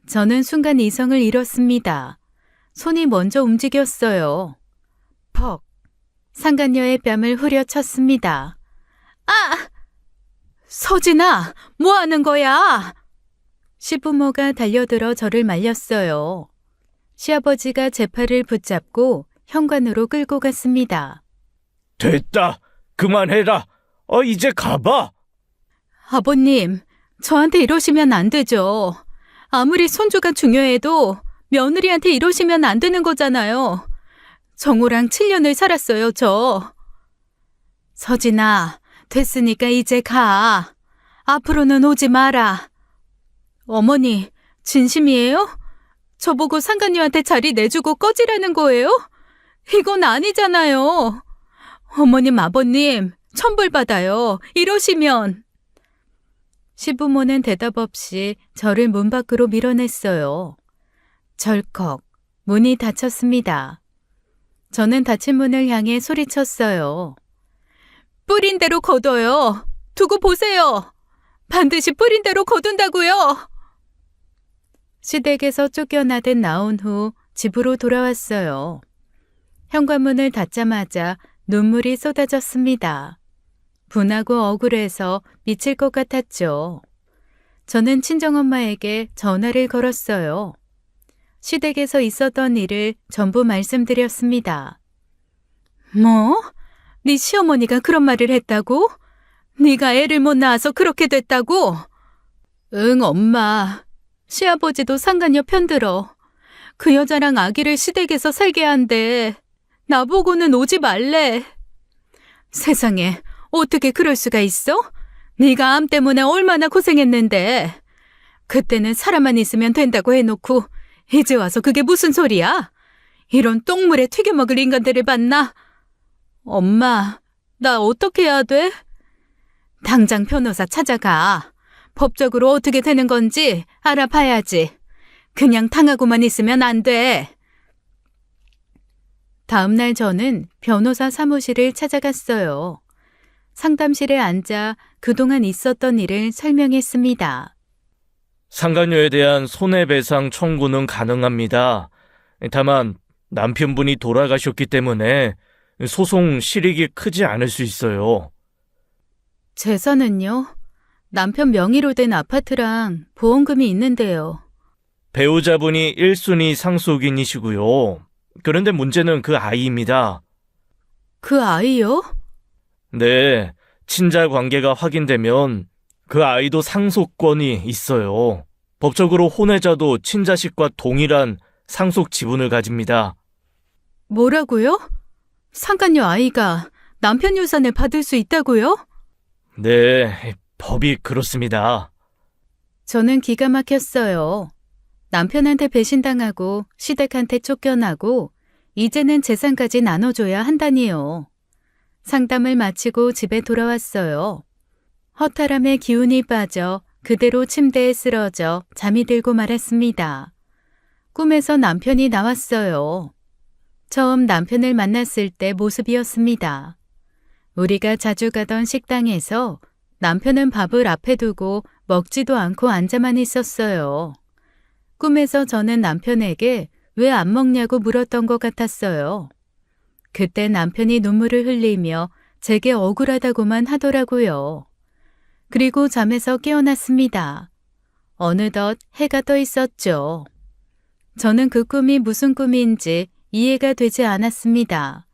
저는 순간 이성을 잃었습니다. 손이 먼저 움직였어요. 퍽! 상간녀의 뺨을 후려쳤습니다. 아! 서진아, 뭐 하는 거야? 시부모가 달려들어 저를 말렸어요. 시아버지가 제 팔을 붙잡고 현관으로 끌고 갔습니다. 됐다. 그만해라. 이제 가봐. 아버님, 저한테 이러시면 안 되죠. 아무리 손주가 중요해도 며느리한테 이러시면 안 되는 거잖아요. 정우랑 7년을 살았어요, 저. 서진아, 됐으니까 이제 가. 앞으로는 오지 마라. 어머니, 진심이에요? 저보고 상간녀한테 자리 내주고 꺼지라는 거예요? 이건 아니잖아요. 어머님, 아버님, 천벌받아요. 이러시면. 시부모는 대답 없이 저를 문 밖으로 밀어냈어요. 절컥, 문이 닫혔습니다. 저는 닫힌 문을 향해 소리쳤어요. 뿌린 대로 거둬요. 두고 보세요. 반드시 뿌린 대로 거둔다고요. 시댁에서 쫓겨나듯 나온 후 집으로 돌아왔어요. 현관문을 닫자마자 눈물이 쏟아졌습니다. 분하고 억울해서 미칠 것 같았죠. 저는 친정엄마에게 전화를 걸었어요. 시댁에서 있었던 일을 전부 말씀드렸습니다. 뭐? 네 시어머니가 그런 말을 했다고? 네가 애를 못 낳아서 그렇게 됐다고? 응, 엄마. 시아버지도 상간녀 편들어. 그 여자랑 아기를 시댁에서 살게 한대. 나보고는 오지 말래. 세상에, 어떻게 그럴 수가 있어? 네가 암 때문에 얼마나 고생했는데. 그때는 사람만 있으면 된다고 해놓고 이제 와서 그게 무슨 소리야? 이런 똥물에 튀겨먹을 인간들을 봤나? 엄마, 나 어떻게 해야 돼? 당장 변호사 찾아가. 법적으로 어떻게 되는 건지 알아봐야지. 그냥 당하고만 있으면 안 돼. 다음 날 저는 변호사 사무실을 찾아갔어요. 상담실에 앉아 그동안 있었던 일을 설명했습니다. 상간녀에 대한 손해배상 청구는 가능합니다. 다만 남편분이 돌아가셨기 때문에 소송 실익이 크지 않을 수 있어요. 재산은요? 남편 명의로 된 아파트랑 보험금이 있는데요. 배우자분이 1순위 상속인이시고요. 그런데 문제는 그 아이입니다. 그 아이요? 네, 친자 관계가 확인되면 그 아이도 상속권이 있어요. 법적으로 혼외자도 친자식과 동일한 상속 지분을 가집니다. 뭐라고요? 상간녀 아이가 남편 유산을 받을 수 있다고요? 네, 법이 그렇습니다. 저는 기가 막혔어요. 남편한테 배신당하고 시댁한테 쫓겨나고 이제는 재산까지 나눠줘야 한다니요. 상담을 마치고 집에 돌아왔어요. 허탈함에 기운이 빠져 그대로 침대에 쓰러져 잠이 들고 말았습니다. 꿈에서 남편이 나왔어요. 처음 남편을 만났을 때 모습이었습니다. 우리가 자주 가던 식당에서 남편은 밥을 앞에 두고 먹지도 않고 앉아만 있었어요. 꿈에서 저는 남편에게 왜 안 먹냐고 물었던 것 같았어요. 그때 남편이 눈물을 흘리며 제게 억울하다고만 하더라고요. 그리고 잠에서 깨어났습니다. 어느덧 해가 떠 있었죠. 저는 그 꿈이 무슨 꿈인지 이해가 되지 않았습니다.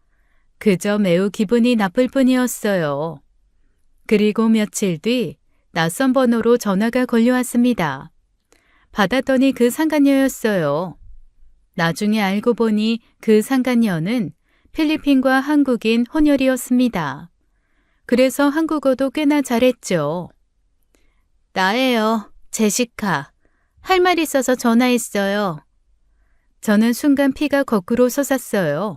그저 매우 기분이 나쁠 뿐이었어요. 그리고 며칠 뒤 낯선 번호로 전화가 걸려왔습니다. 받았더니 그 상간녀였어요. 나중에 알고 보니 그 상간녀는 필리핀과 한국인 혼혈이었습니다. 그래서 한국어도 꽤나 잘했죠. 나예요, 제시카. 할 말 있어서 전화했어요. 저는 순간 피가 거꾸로 솟았어요.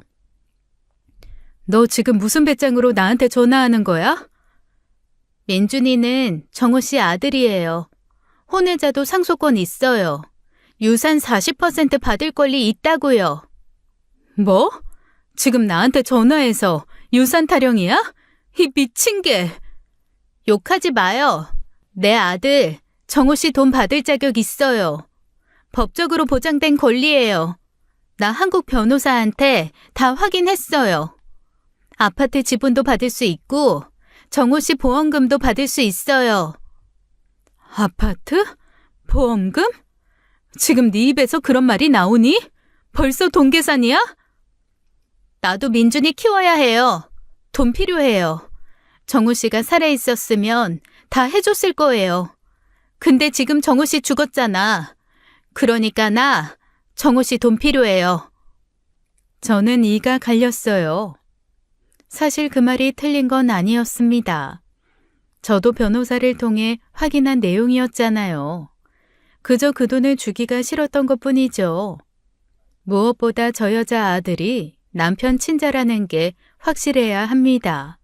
너 지금 무슨 배짱으로 나한테 전화하는 거야? 민준이는 정호 씨 아들이에요. 혼외자도 상속권 있어요. 유산 40% 받을 권리 있다고요. 뭐? 지금 나한테 전화해서 유산 타령이야? 이 미친 게. 욕하지 마요. 내 아들 정호 씨 돈 받을 자격 있어요. 법적으로 보장된 권리예요. 나 한국 변호사한테 다 확인했어요. 아파트 지분도 받을 수 있고 정호 씨 보험금도 받을 수 있어요. 아파트? 보험금? 지금 네 입에서 그런 말이 나오니? 벌써 돈 계산이야? 나도 민준이 키워야 해요. 돈 필요해요. 정우 씨가 살아있었으면 다 해줬을 거예요. 근데 지금 정우 씨 죽었잖아. 그러니까 나 정우 씨 돈 필요해요. 저는 이가 갈렸어요. 사실 그 말이 틀린 건 아니었습니다. 저도 변호사를 통해 확인한 내용이었잖아요. 그저 그 돈을 주기가 싫었던 것뿐이죠. 무엇보다 저 여자 아들이 남편 친자라는 게 확실해야 합니다.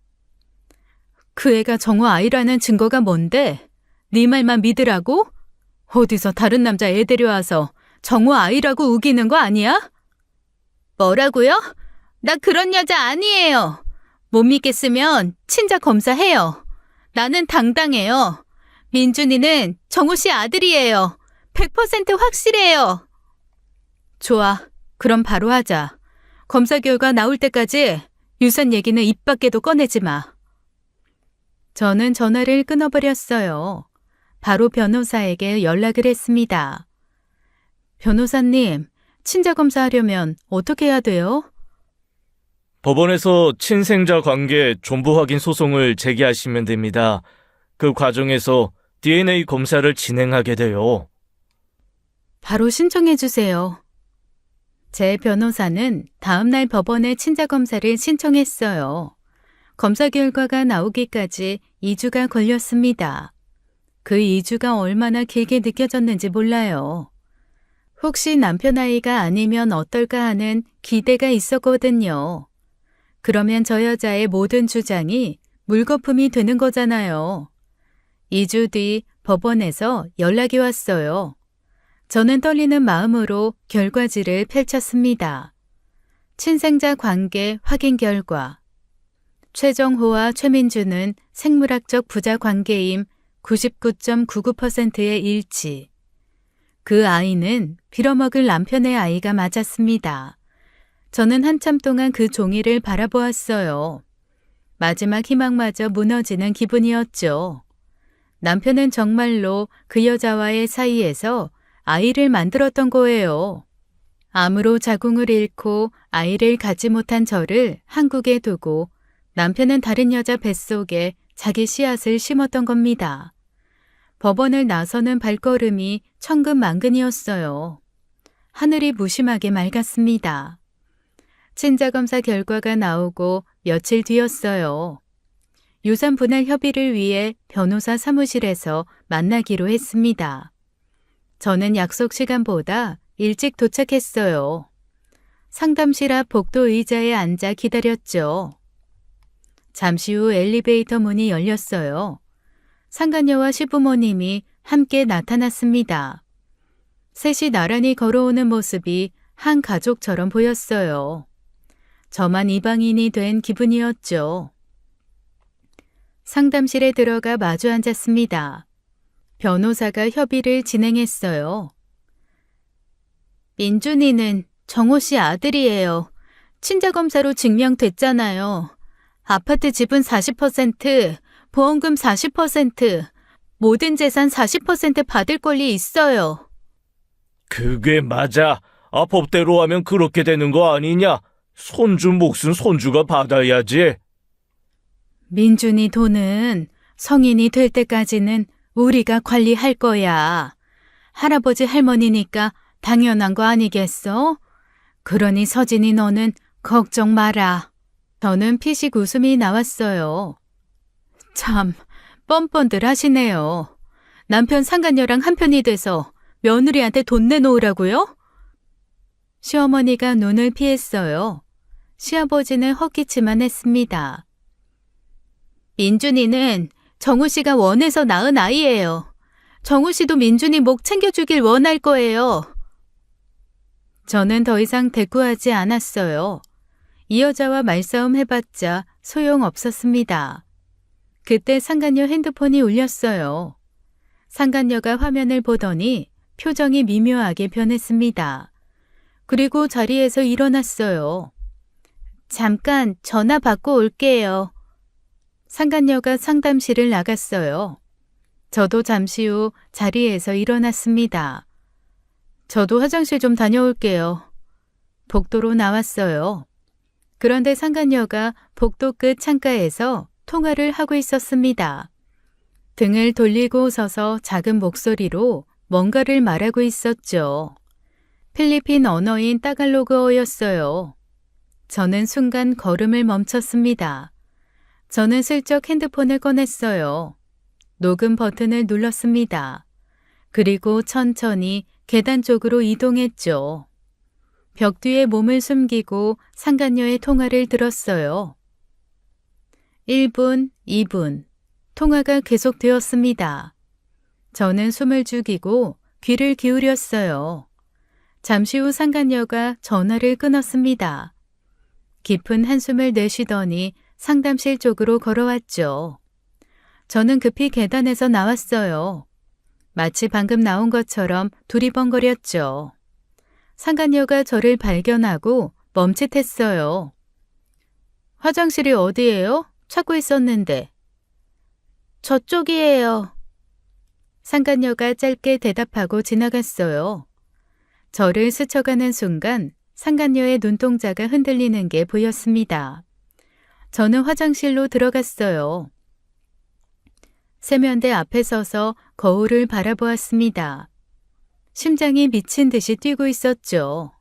그 애가 정우 아이라는 증거가 뭔데? 네 말만 믿으라고? 어디서 다른 남자 애 데려와서 정우 아이라고 우기는 거 아니야? 뭐라고요? 나 그런 여자 아니에요. 못 믿겠으면 친자 검사해요. 나는 당당해요. 민준이는 정우 씨 아들이에요. 100% 확실해요. 좋아. 그럼 바로 하자. 검사 결과 나올 때까지 유산 얘기는 입 밖에도 꺼내지 마. 저는 전화를 끊어버렸어요. 바로 변호사에게 연락을 했습니다. 변호사님, 친자 검사하려면 어떻게 해야 돼요? 법원에서 친생자 관계 존부 확인 소송을 제기하시면 됩니다. 그 과정에서 DNA 검사를 진행하게 돼요. 바로 신청해 주세요. 제 변호사는 다음날 법원에 친자 검사를 신청했어요. 검사 결과가 나오기까지 2주가 걸렸습니다. 그 2주가 얼마나 길게 느껴졌는지 몰라요. 혹시 남편 아이가 아니면 어떨까 하는 기대가 있었거든요. 그러면 저 여자의 모든 주장이 물거품이 되는 거잖아요. 2주 뒤 법원에서 연락이 왔어요. 저는 떨리는 마음으로 결과지를 펼쳤습니다. 친생자 관계 확인 결과. 최정호와 최민주는 생물학적 부자 관계임 99.99%의 일치. 그 아이는 빌어먹을 남편의 아이가 맞았습니다. 저는 한참 동안 그 종이를 바라보았어요. 마지막 희망마저 무너지는 기분이었죠. 남편은 정말로 그 여자와의 사이에서 아이를 만들었던 거예요. 암으로 자궁을 잃고 아이를 갖지 못한 저를 한국에 두고 남편은 다른 여자 뱃속에 자기 씨앗을 심었던 겁니다. 법원을 나서는 발걸음이 천근만근이었어요. 하늘이 무심하게 맑았습니다. 친자검사 결과가 나오고 며칠 뒤였어요. 유산 분할 협의를 위해 변호사 사무실에서 만나기로 했습니다. 저는 약속 시간보다 일찍 도착했어요. 상담실 앞 복도 의자에 앉아 기다렸죠. 잠시 후 엘리베이터 문이 열렸어요. 상간녀와 시부모님이 함께 나타났습니다. 셋이 나란히 걸어오는 모습이 한 가족처럼 보였어요. 저만 이방인이 된 기분이었죠. 상담실에 들어가 마주 앉았습니다. 변호사가 협의를 진행했어요. 민준이는 정호 씨 아들이에요. 친자검사로 증명됐잖아요. 아파트 지분 40%, 보험금 40%, 모든 재산 40% 받을 권리 있어요. 그게 맞아. 법대로 하면 그렇게 되는 거 아니냐? 손주 몫은 손주가 받아야지. 민준이 돈은 성인이 될 때까지는 우리가 관리할 거야. 할아버지 할머니니까 당연한 거 아니겠어? 그러니 서진이 너는 걱정 마라. 저는 피식 웃음이 나왔어요. 참 뻔뻔들 하시네요. 남편 상간녀랑 한편이 돼서 며느리한테 돈 내놓으라고요? 시어머니가 눈을 피했어요. 시아버지는 헛기침만 했습니다. 민준이는 정우 씨가 원해서 낳은 아이예요. 정우 씨도 민준이 목 챙겨주길 원할 거예요. 저는 더 이상 대꾸하지 않았어요. 이 여자와 말싸움 해봤자 소용없었습니다. 그때 상간녀 핸드폰이 울렸어요. 상간녀가 화면을 보더니 표정이 미묘하게 변했습니다. 그리고 자리에서 일어났어요. 잠깐 전화 받고 올게요. 상간녀가 상담실을 나갔어요. 저도 잠시 후 자리에서 일어났습니다. 저도 화장실 좀 다녀올게요. 복도로 나왔어요. 그런데 상간녀가 복도 끝 창가에서 통화를 하고 있었습니다. 등을 돌리고 서서 작은 목소리로 뭔가를 말하고 있었죠. 필리핀 언어인 따갈로그어였어요. 저는 순간 걸음을 멈췄습니다. 저는 슬쩍 핸드폰을 꺼냈어요. 녹음 버튼을 눌렀습니다. 그리고 천천히 계단 쪽으로 이동했죠. 벽 뒤에 몸을 숨기고 상간녀의 통화를 들었어요. 1분, 2분. 통화가 계속되었습니다. 저는 숨을 죽이고 귀를 기울였어요. 잠시 후 상간녀가 전화를 끊었습니다. 깊은 한숨을 내쉬더니 상담실 쪽으로 걸어왔죠. 저는 급히 계단에서 나왔어요. 마치 방금 나온 것처럼 두리번거렸죠. 상간녀가 저를 발견하고 멈칫했어요. 화장실이 어디예요? 찾고 있었는데. 저쪽이에요. 상간녀가 짧게 대답하고 지나갔어요. 저를 스쳐가는 순간 상간녀의 눈동자가 흔들리는 게 보였습니다. 저는 화장실로 들어갔어요. 세면대 앞에 서서 거울을 바라보았습니다. 심장이 미친 듯이 뛰고 있었죠.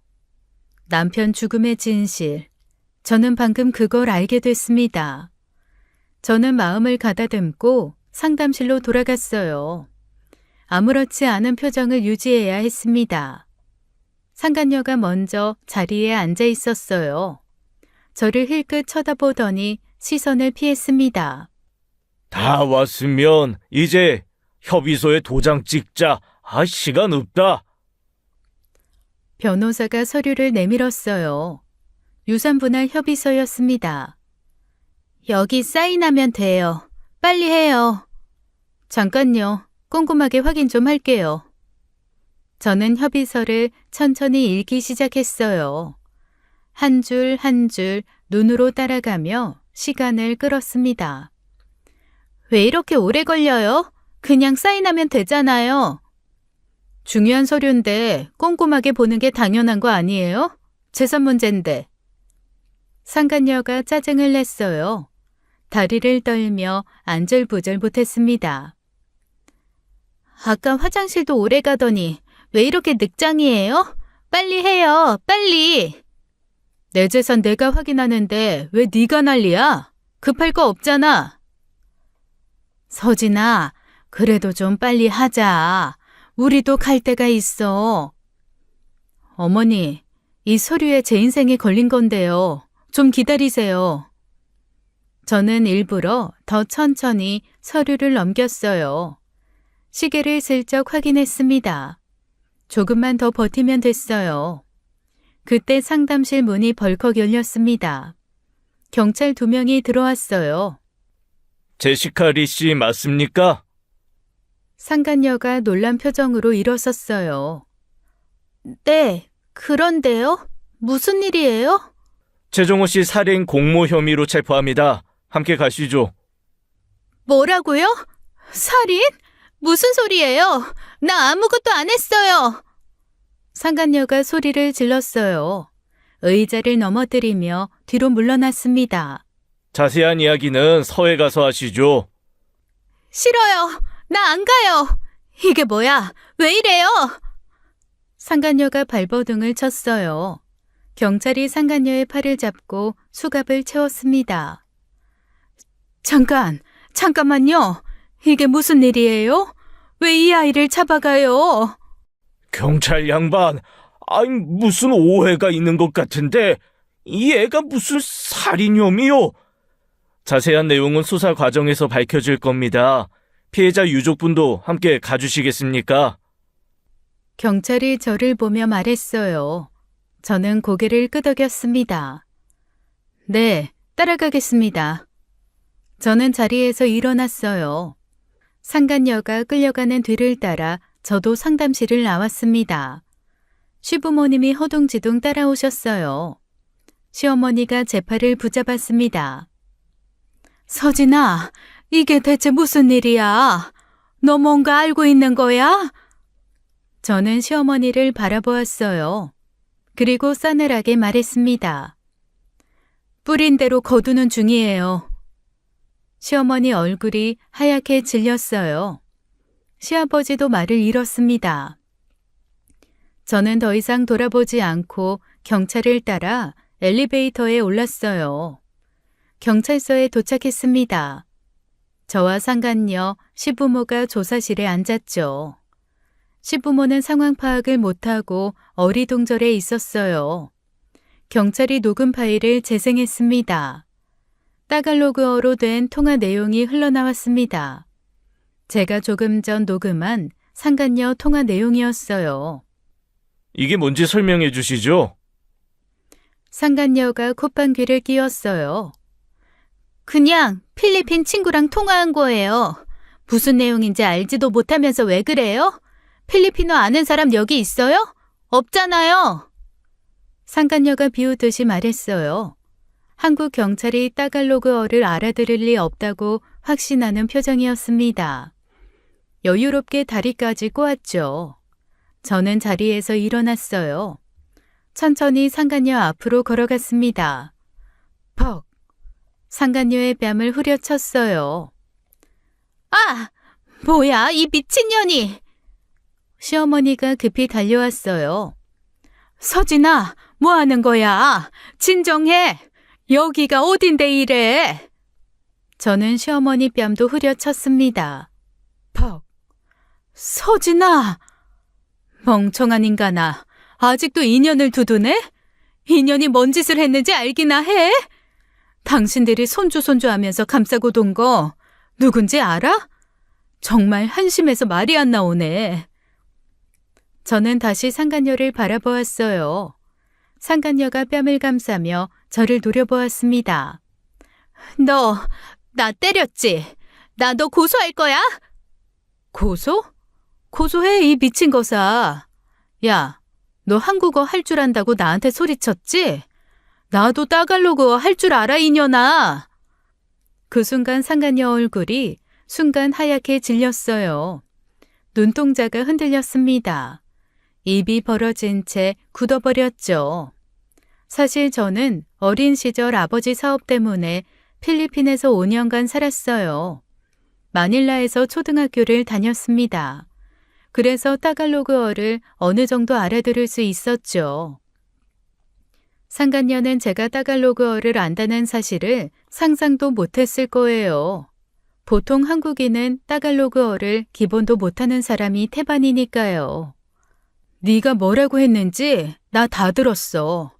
남편 죽음의 진실. 저는 방금 그걸 알게 됐습니다. 저는 마음을 가다듬고 상담실로 돌아갔어요. 아무렇지 않은 표정을 유지해야 했습니다. 상간녀가 먼저 자리에 앉아 있었어요. 저를 힐끗 쳐다보더니 시선을 피했습니다. 다 왔으면 이제 협의서에 도장 찍자. 시간 없다. 변호사가 서류를 내밀었어요. 유산분할 협의서였습니다. 여기 사인하면 돼요. 빨리 해요. 잠깐요. 꼼꼼하게 확인 좀 할게요. 저는 협의서를 천천히 읽기 시작했어요. 한 줄 한 줄 눈으로 따라가며 시간을 끌었습니다. 왜 이렇게 오래 걸려요? 그냥 사인하면 되잖아요. 중요한 서류인데 꼼꼼하게 보는 게 당연한 거 아니에요? 재산 문제인데. 상간녀가 짜증을 냈어요. 다리를 떨며 안절부절 못했습니다. 아까 화장실도 오래 가더니 왜 이렇게 늑장이에요? 빨리 해요, 빨리. 내 재산 내가 확인하는데 왜 네가 난리야? 급할 거 없잖아. 서진아, 그래도 좀 빨리 하자. 우리도 갈 데가 있어. 어머니, 이 서류에 제 인생이 걸린 건데요. 좀 기다리세요. 저는 일부러 더 천천히 서류를 넘겼어요. 시계를 슬쩍 확인했습니다. 조금만 더 버티면 됐어요. 그때 상담실 문이 벌컥 열렸습니다. 경찰 2명이 들어왔어요. 제시카 리 씨 맞습니까? 상간녀가 놀란 표정으로 일어섰어요. 네, 그런데요? 무슨 일이에요? 최종호 씨 살인 공모 혐의로 체포합니다. 함께 가시죠. 뭐라고요? 살인? 무슨 소리예요? 나 아무것도 안 했어요. 상간녀가 소리를 질렀어요. 의자를 넘어뜨리며 뒤로 물러났습니다. 자세한 이야기는 서에 가서 하시죠. 싫어요. 나 안 가요. 이게 뭐야? 왜 이래요? 상간녀가 발버둥을 쳤어요. 경찰이 상간녀의 팔을 잡고 수갑을 채웠습니다. 잠깐만요. 이게 무슨 일이에요? 왜 이 아이를 잡아가요? 경찰 양반, 아니 무슨 오해가 있는 것 같은데 이 애가 무슨 살인 혐의요? 자세한 내용은 수사 과정에서 밝혀질 겁니다. 피해자 유족분도 함께 가주시겠습니까? 경찰이 저를 보며 말했어요. 저는 고개를 끄덕였습니다. 네, 따라가겠습니다. 저는 자리에서 일어났어요. 상간녀가 끌려가는 뒤를 따라 저도 상담실을 나왔습니다. 시부모님이 허둥지둥 따라오셨어요. 시어머니가 제 팔을 붙잡았습니다. 서진아, 이게 대체 무슨 일이야? 너 뭔가 알고 있는 거야? 저는 시어머니를 바라보았어요. 그리고 싸늘하게 말했습니다. 뿌린 대로 거두는 중이에요. 시어머니 얼굴이 하얗게 질렸어요. 시아버지도 말을 잃었습니다. 저는 더 이상 돌아보지 않고 경찰을 따라 엘리베이터에 올랐어요. 경찰서에 도착했습니다. 저와 상간녀, 시부모가 조사실에 앉았죠. 시부모는 상황 파악을 못하고 어리둥절해 있었어요. 경찰이 녹음 파일을 재생했습니다. 따갈로그어로 된 통화 내용이 흘러나왔습니다. 제가 조금 전 녹음한 상간녀 통화 내용이었어요. 이게 뭔지 설명해 주시죠. 상간녀가 콧방귀를 뀌었어요. 그냥 필리핀 친구랑 통화한 거예요. 무슨 내용인지 알지도 못하면서 왜 그래요? 필리핀어 아는 사람 여기 있어요? 없잖아요. 상간녀가 비웃듯이 말했어요. 한국 경찰이 따갈로그어를 알아들을 리 없다고 확신하는 표정이었습니다. 여유롭게 다리까지 꼬았죠. 저는 자리에서 일어났어요. 천천히 상간녀 앞으로 걸어갔습니다. 퍽! 상간녀의 뺨을 후려쳤어요. 아! 뭐야, 이 미친년이! 시어머니가 급히 달려왔어요. 서진아, 뭐 하는 거야? 진정해! 여기가 어딘데 이래? 저는 시어머니 뺨도 후려쳤습니다. 퍽! 서진아! 멍청한 인간아, 아직도 인연을 두두네? 인연이 뭔 짓을 했는지 알기나 해? 당신들이 손주 하면서 감싸고 돈 거 누군지 알아? 정말 한심해서 말이 안 나오네. 저는 다시 상간녀를 바라보았어요. 상간녀가 뺨을 감싸며 저를 노려보았습니다. 너, 나 때렸지? 나 너 고소할 거야? 고소? 고소해, 이 미친 거사. 야, 너 한국어 할 줄 안다고 나한테 소리쳤지? 나도 따갈로그어 할 줄 알아, 이년아. 그 순간 상간녀 얼굴이 순간 하얗게 질렸어요. 눈동자가 흔들렸습니다. 입이 벌어진 채 굳어버렸죠. 사실 저는 어린 시절 아버지 사업 때문에 필리핀에서 5년간 살았어요. 마닐라에서 초등학교를 다녔습니다. 그래서 따갈로그어를 어느 정도 알아들을 수 있었죠. 상간녀는 제가 따갈로그어를 안다는 사실을 상상도 못했을 거예요. 보통 한국인은 따갈로그어를 기본도 못하는 사람이 태반이니까요. 네가 뭐라고 했는지 나 다 들었어.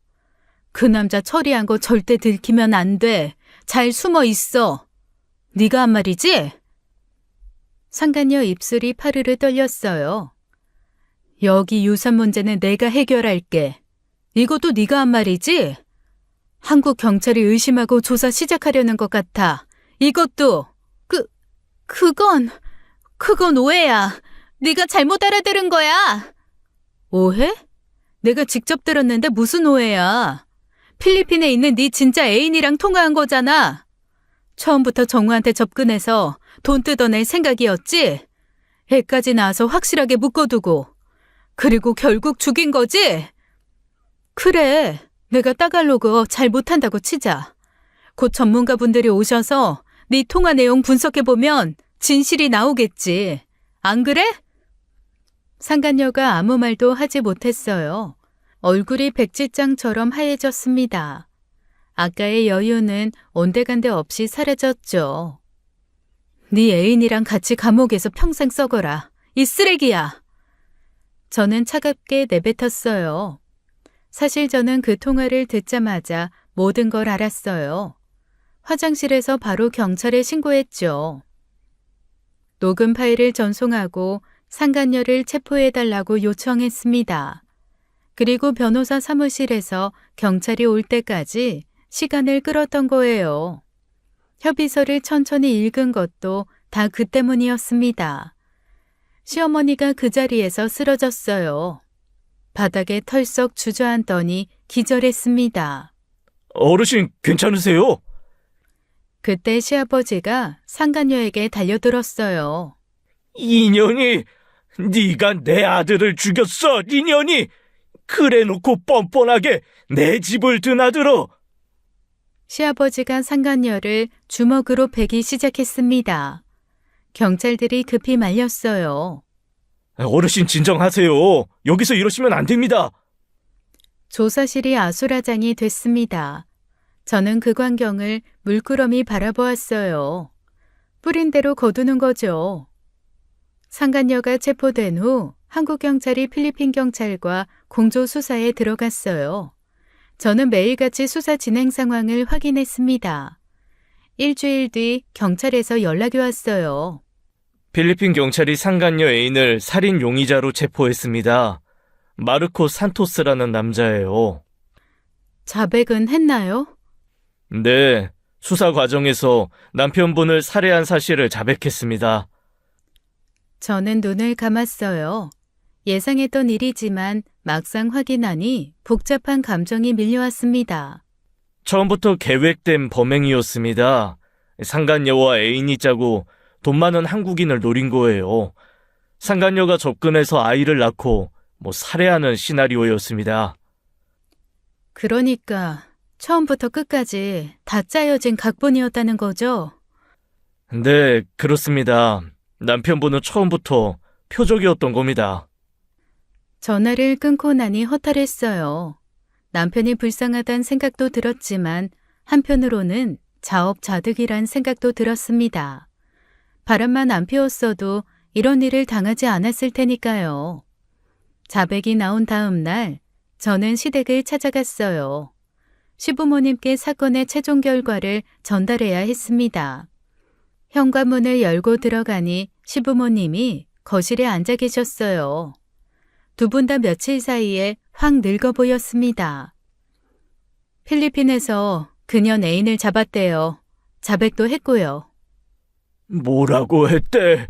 그 남자 처리한 거 절대 들키면 안 돼. 잘 숨어 있어. 네가 한 말이지? 상간녀 입술이 파르르 떨렸어요. 여기 유산 문제는 내가 해결할게. 이것도 네가 한 말이지? 한국 경찰이 의심하고 조사 시작하려는 것 같아. 이것도 그건 오해야. 네가 잘못 알아들은 거야. 오해? 내가 직접 들었는데 무슨 오해야? 필리핀에 있는 네 진짜 애인이랑 통화한 거잖아. 처음부터 정우한테 접근해서 돈 뜯어낼 생각이었지? 애까지 낳아서 확실하게 묶어두고. 그리고 결국 죽인 거지? 그래, 내가 따갈로그 잘 못한다고 치자. 곧 전문가분들이 오셔서 네 통화 내용 분석해보면 진실이 나오겠지. 안 그래? 상간녀가 아무 말도 하지 못했어요. 얼굴이 백지장처럼 하얘졌습니다. 아까의 여유는 온데간데 없이 사라졌죠. 네 애인이랑 같이 감옥에서 평생 썩어라. 이 쓰레기야. 저는 차갑게 내뱉었어요. 사실 저는 그 통화를 듣자마자 모든 걸 알았어요. 화장실에서 바로 경찰에 신고했죠. 녹음 파일을 전송하고 상간녀를 체포해달라고 요청했습니다. 그리고 변호사 사무실에서 경찰이 올 때까지 시간을 끌었던 거예요. 협의서를 천천히 읽은 것도 다 그 때문이었습니다. 시어머니가 그 자리에서 쓰러졌어요. 바닥에 털썩 주저앉더니 기절했습니다. 어르신, 괜찮으세요? 그때 시아버지가 상간녀에게 달려들었어요. 이년이, 네가 내 아들을 죽였어, 이년이! 그래놓고 뻔뻔하게 내 집을 드나들어! 시아버지가 상간녀를 주먹으로 베기 시작했습니다. 경찰들이 급히 말렸어요. 어르신 진정하세요. 여기서 이러시면 안 됩니다. 조사실이 아수라장이 됐습니다. 저는 그 광경을 물끄러미 바라보았어요. 뿌린 대로 거두는 거죠. 상간녀가 체포된 후 한국 경찰이 필리핀 경찰과 공조 수사에 들어갔어요. 저는 매일같이 수사 진행 상황을 확인했습니다. 일주일 뒤 경찰에서 연락이 왔어요. 필리핀 경찰이 상간녀 애인을 살인 용의자로 체포했습니다. 마르코 산토스라는 남자예요. 자백은 했나요? 네, 수사 과정에서 남편분을 살해한 사실을 자백했습니다. 저는 눈을 감았어요. 예상했던 일이지만 막상 확인하니 복잡한 감정이 밀려왔습니다. 처음부터 계획된 범행이었습니다. 상간녀와 애인이 짜고 돈 많은 한국인을 노린 거예요. 상간녀가 접근해서 아이를 낳고 살해하는 시나리오였습니다. 그러니까 처음부터 끝까지 다 짜여진 각본이었다는 거죠? 네, 그렇습니다. 남편분은 처음부터 표적이었던 겁니다. 전화를 끊고 나니 허탈했어요. 남편이 불쌍하단 생각도 들었지만 한편으로는 자업자득이란 생각도 들었습니다. 바람만 안 피웠어도 이런 일을 당하지 않았을 테니까요. 자백이 나온 다음 날 저는 시댁을 찾아갔어요. 시부모님께 사건의 최종 결과를 전달해야 했습니다. 현관문을 열고 들어가니 시부모님이 거실에 앉아 계셨어요. 두 분 다 며칠 사이에 확 늙어 보였습니다. 필리핀에서 그년 애인을 잡았대요. 자백도 했고요. 뭐라고 했대?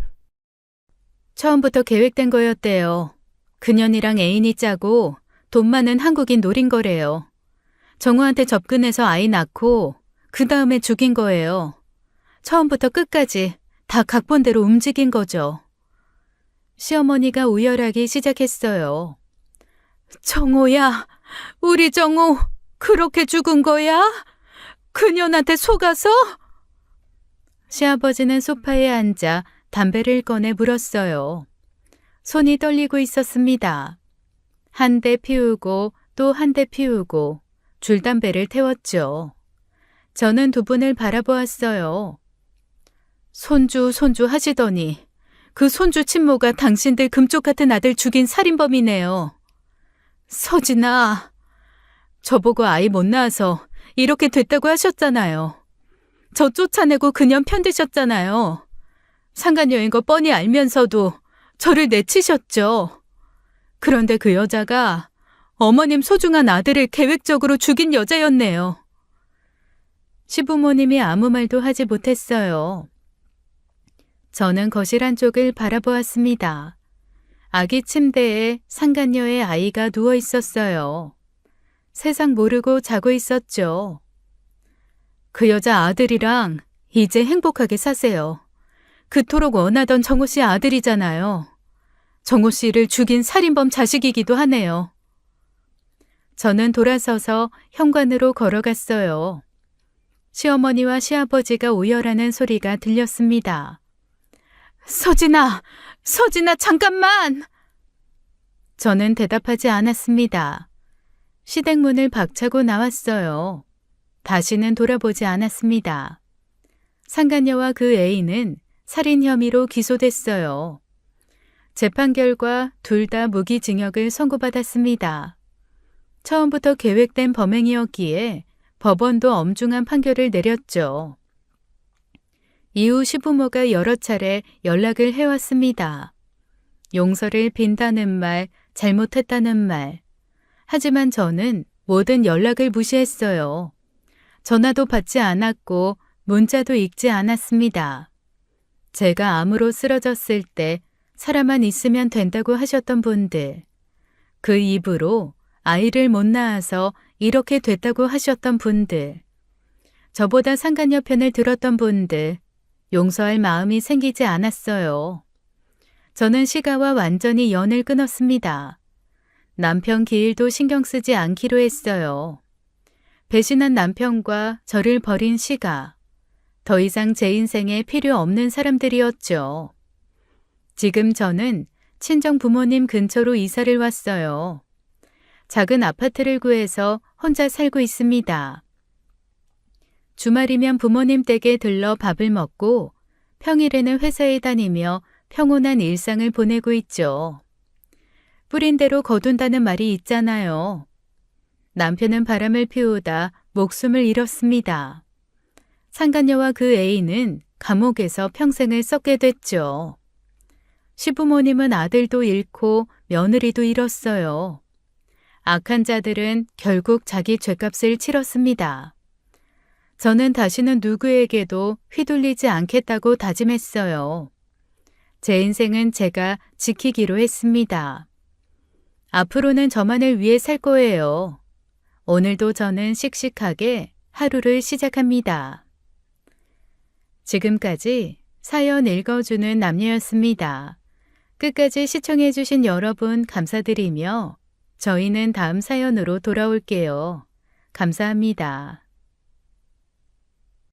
처음부터 계획된 거였대요. 그년이랑 애인이 짜고 돈 많은 한국인 노린 거래요. 정우한테 접근해서 아이 낳고 그 다음에 죽인 거예요. 처음부터 끝까지 다 각본대로 움직인 거죠. 시어머니가 우열하기 시작했어요. 정호야, 우리 정호 그렇게 죽은 거야? 그년한테 속아서? 시아버지는 소파에 앉아 담배를 꺼내 물었어요. 손이 떨리고 있었습니다. 한 대 피우고 또 한 대 피우고 줄담배를 태웠죠. 저는 두 분을 바라보았어요. 손주 하시더니 그 손주 친모가 당신들 금쪽 같은 아들 죽인 살인범이네요. 서진아, 저보고 아이 못 낳아서 이렇게 됐다고 하셨잖아요. 저 쫓아내고 그년 편드셨잖아요. 상간녀인 거 뻔히 알면서도 저를 내치셨죠. 그런데 그 여자가 어머님 소중한 아들을 계획적으로 죽인 여자였네요. 시부모님이 아무 말도 하지 못했어요. 저는 거실 한쪽을 바라보았습니다. 아기 침대에 상간녀의 아이가 누워 있었어요. 세상 모르고 자고 있었죠. 그 여자 아들이랑 이제 행복하게 사세요. 그토록 원하던 정호 씨 아들이잖아요. 정호 씨를 죽인 살인범 자식이기도 하네요. 저는 돌아서서 현관으로 걸어갔어요. 시어머니와 시아버지가 오열하는 소리가 들렸습니다. 서진아, 서진아, 잠깐만! 저는 대답하지 않았습니다. 시댁문을 박차고 나왔어요. 다시는 돌아보지 않았습니다. 상간녀와 그 애인은 살인 혐의로 기소됐어요. 재판 결과 둘 다 무기징역을 선고받았습니다. 처음부터 계획된 범행이었기에 법원도 엄중한 판결을 내렸죠. 이후 시부모가 여러 차례 연락을 해왔습니다. 용서를 빈다는 말, 잘못했다는 말. 하지만 저는 모든 연락을 무시했어요. 전화도 받지 않았고 문자도 읽지 않았습니다. 제가 암으로 쓰러졌을 때 살아만 있으면 된다고 하셨던 분들, 그 입으로 아이를 못 낳아서 이렇게 됐다고 하셨던 분들, 저보다 상간녀 편을 들었던 분들, 용서할 마음이 생기지 않았어요. 저는 시가와 완전히 연을 끊었습니다. 남편 기일도 신경 쓰지 않기로 했어요. 배신한 남편과 저를 버린 시가, 더 이상 제 인생에 필요 없는 사람들이었죠. 지금 저는 친정 부모님 근처로 이사를 왔어요. 작은 아파트를 구해서 혼자 살고 있습니다. 주말이면 부모님 댁에 들러 밥을 먹고 평일에는 회사에 다니며 평온한 일상을 보내고 있죠. 뿌린 대로 거둔다는 말이 있잖아요. 남편은 바람을 피우다 목숨을 잃었습니다. 상간녀와 그 애인은 감옥에서 평생을 썩게 됐죠. 시부모님은 아들도 잃고 며느리도 잃었어요. 악한 자들은 결국 자기 죗값을 치렀습니다. 저는 다시는 누구에게도 휘둘리지 않겠다고 다짐했어요. 제 인생은 제가 지키기로 했습니다. 앞으로는 저만을 위해 살 거예요. 오늘도 저는 씩씩하게 하루를 시작합니다. 지금까지 사연 읽어주는 남녀였습니다. 끝까지 시청해주신 여러분 감사드리며 저희는 다음 사연으로 돌아올게요. 감사합니다.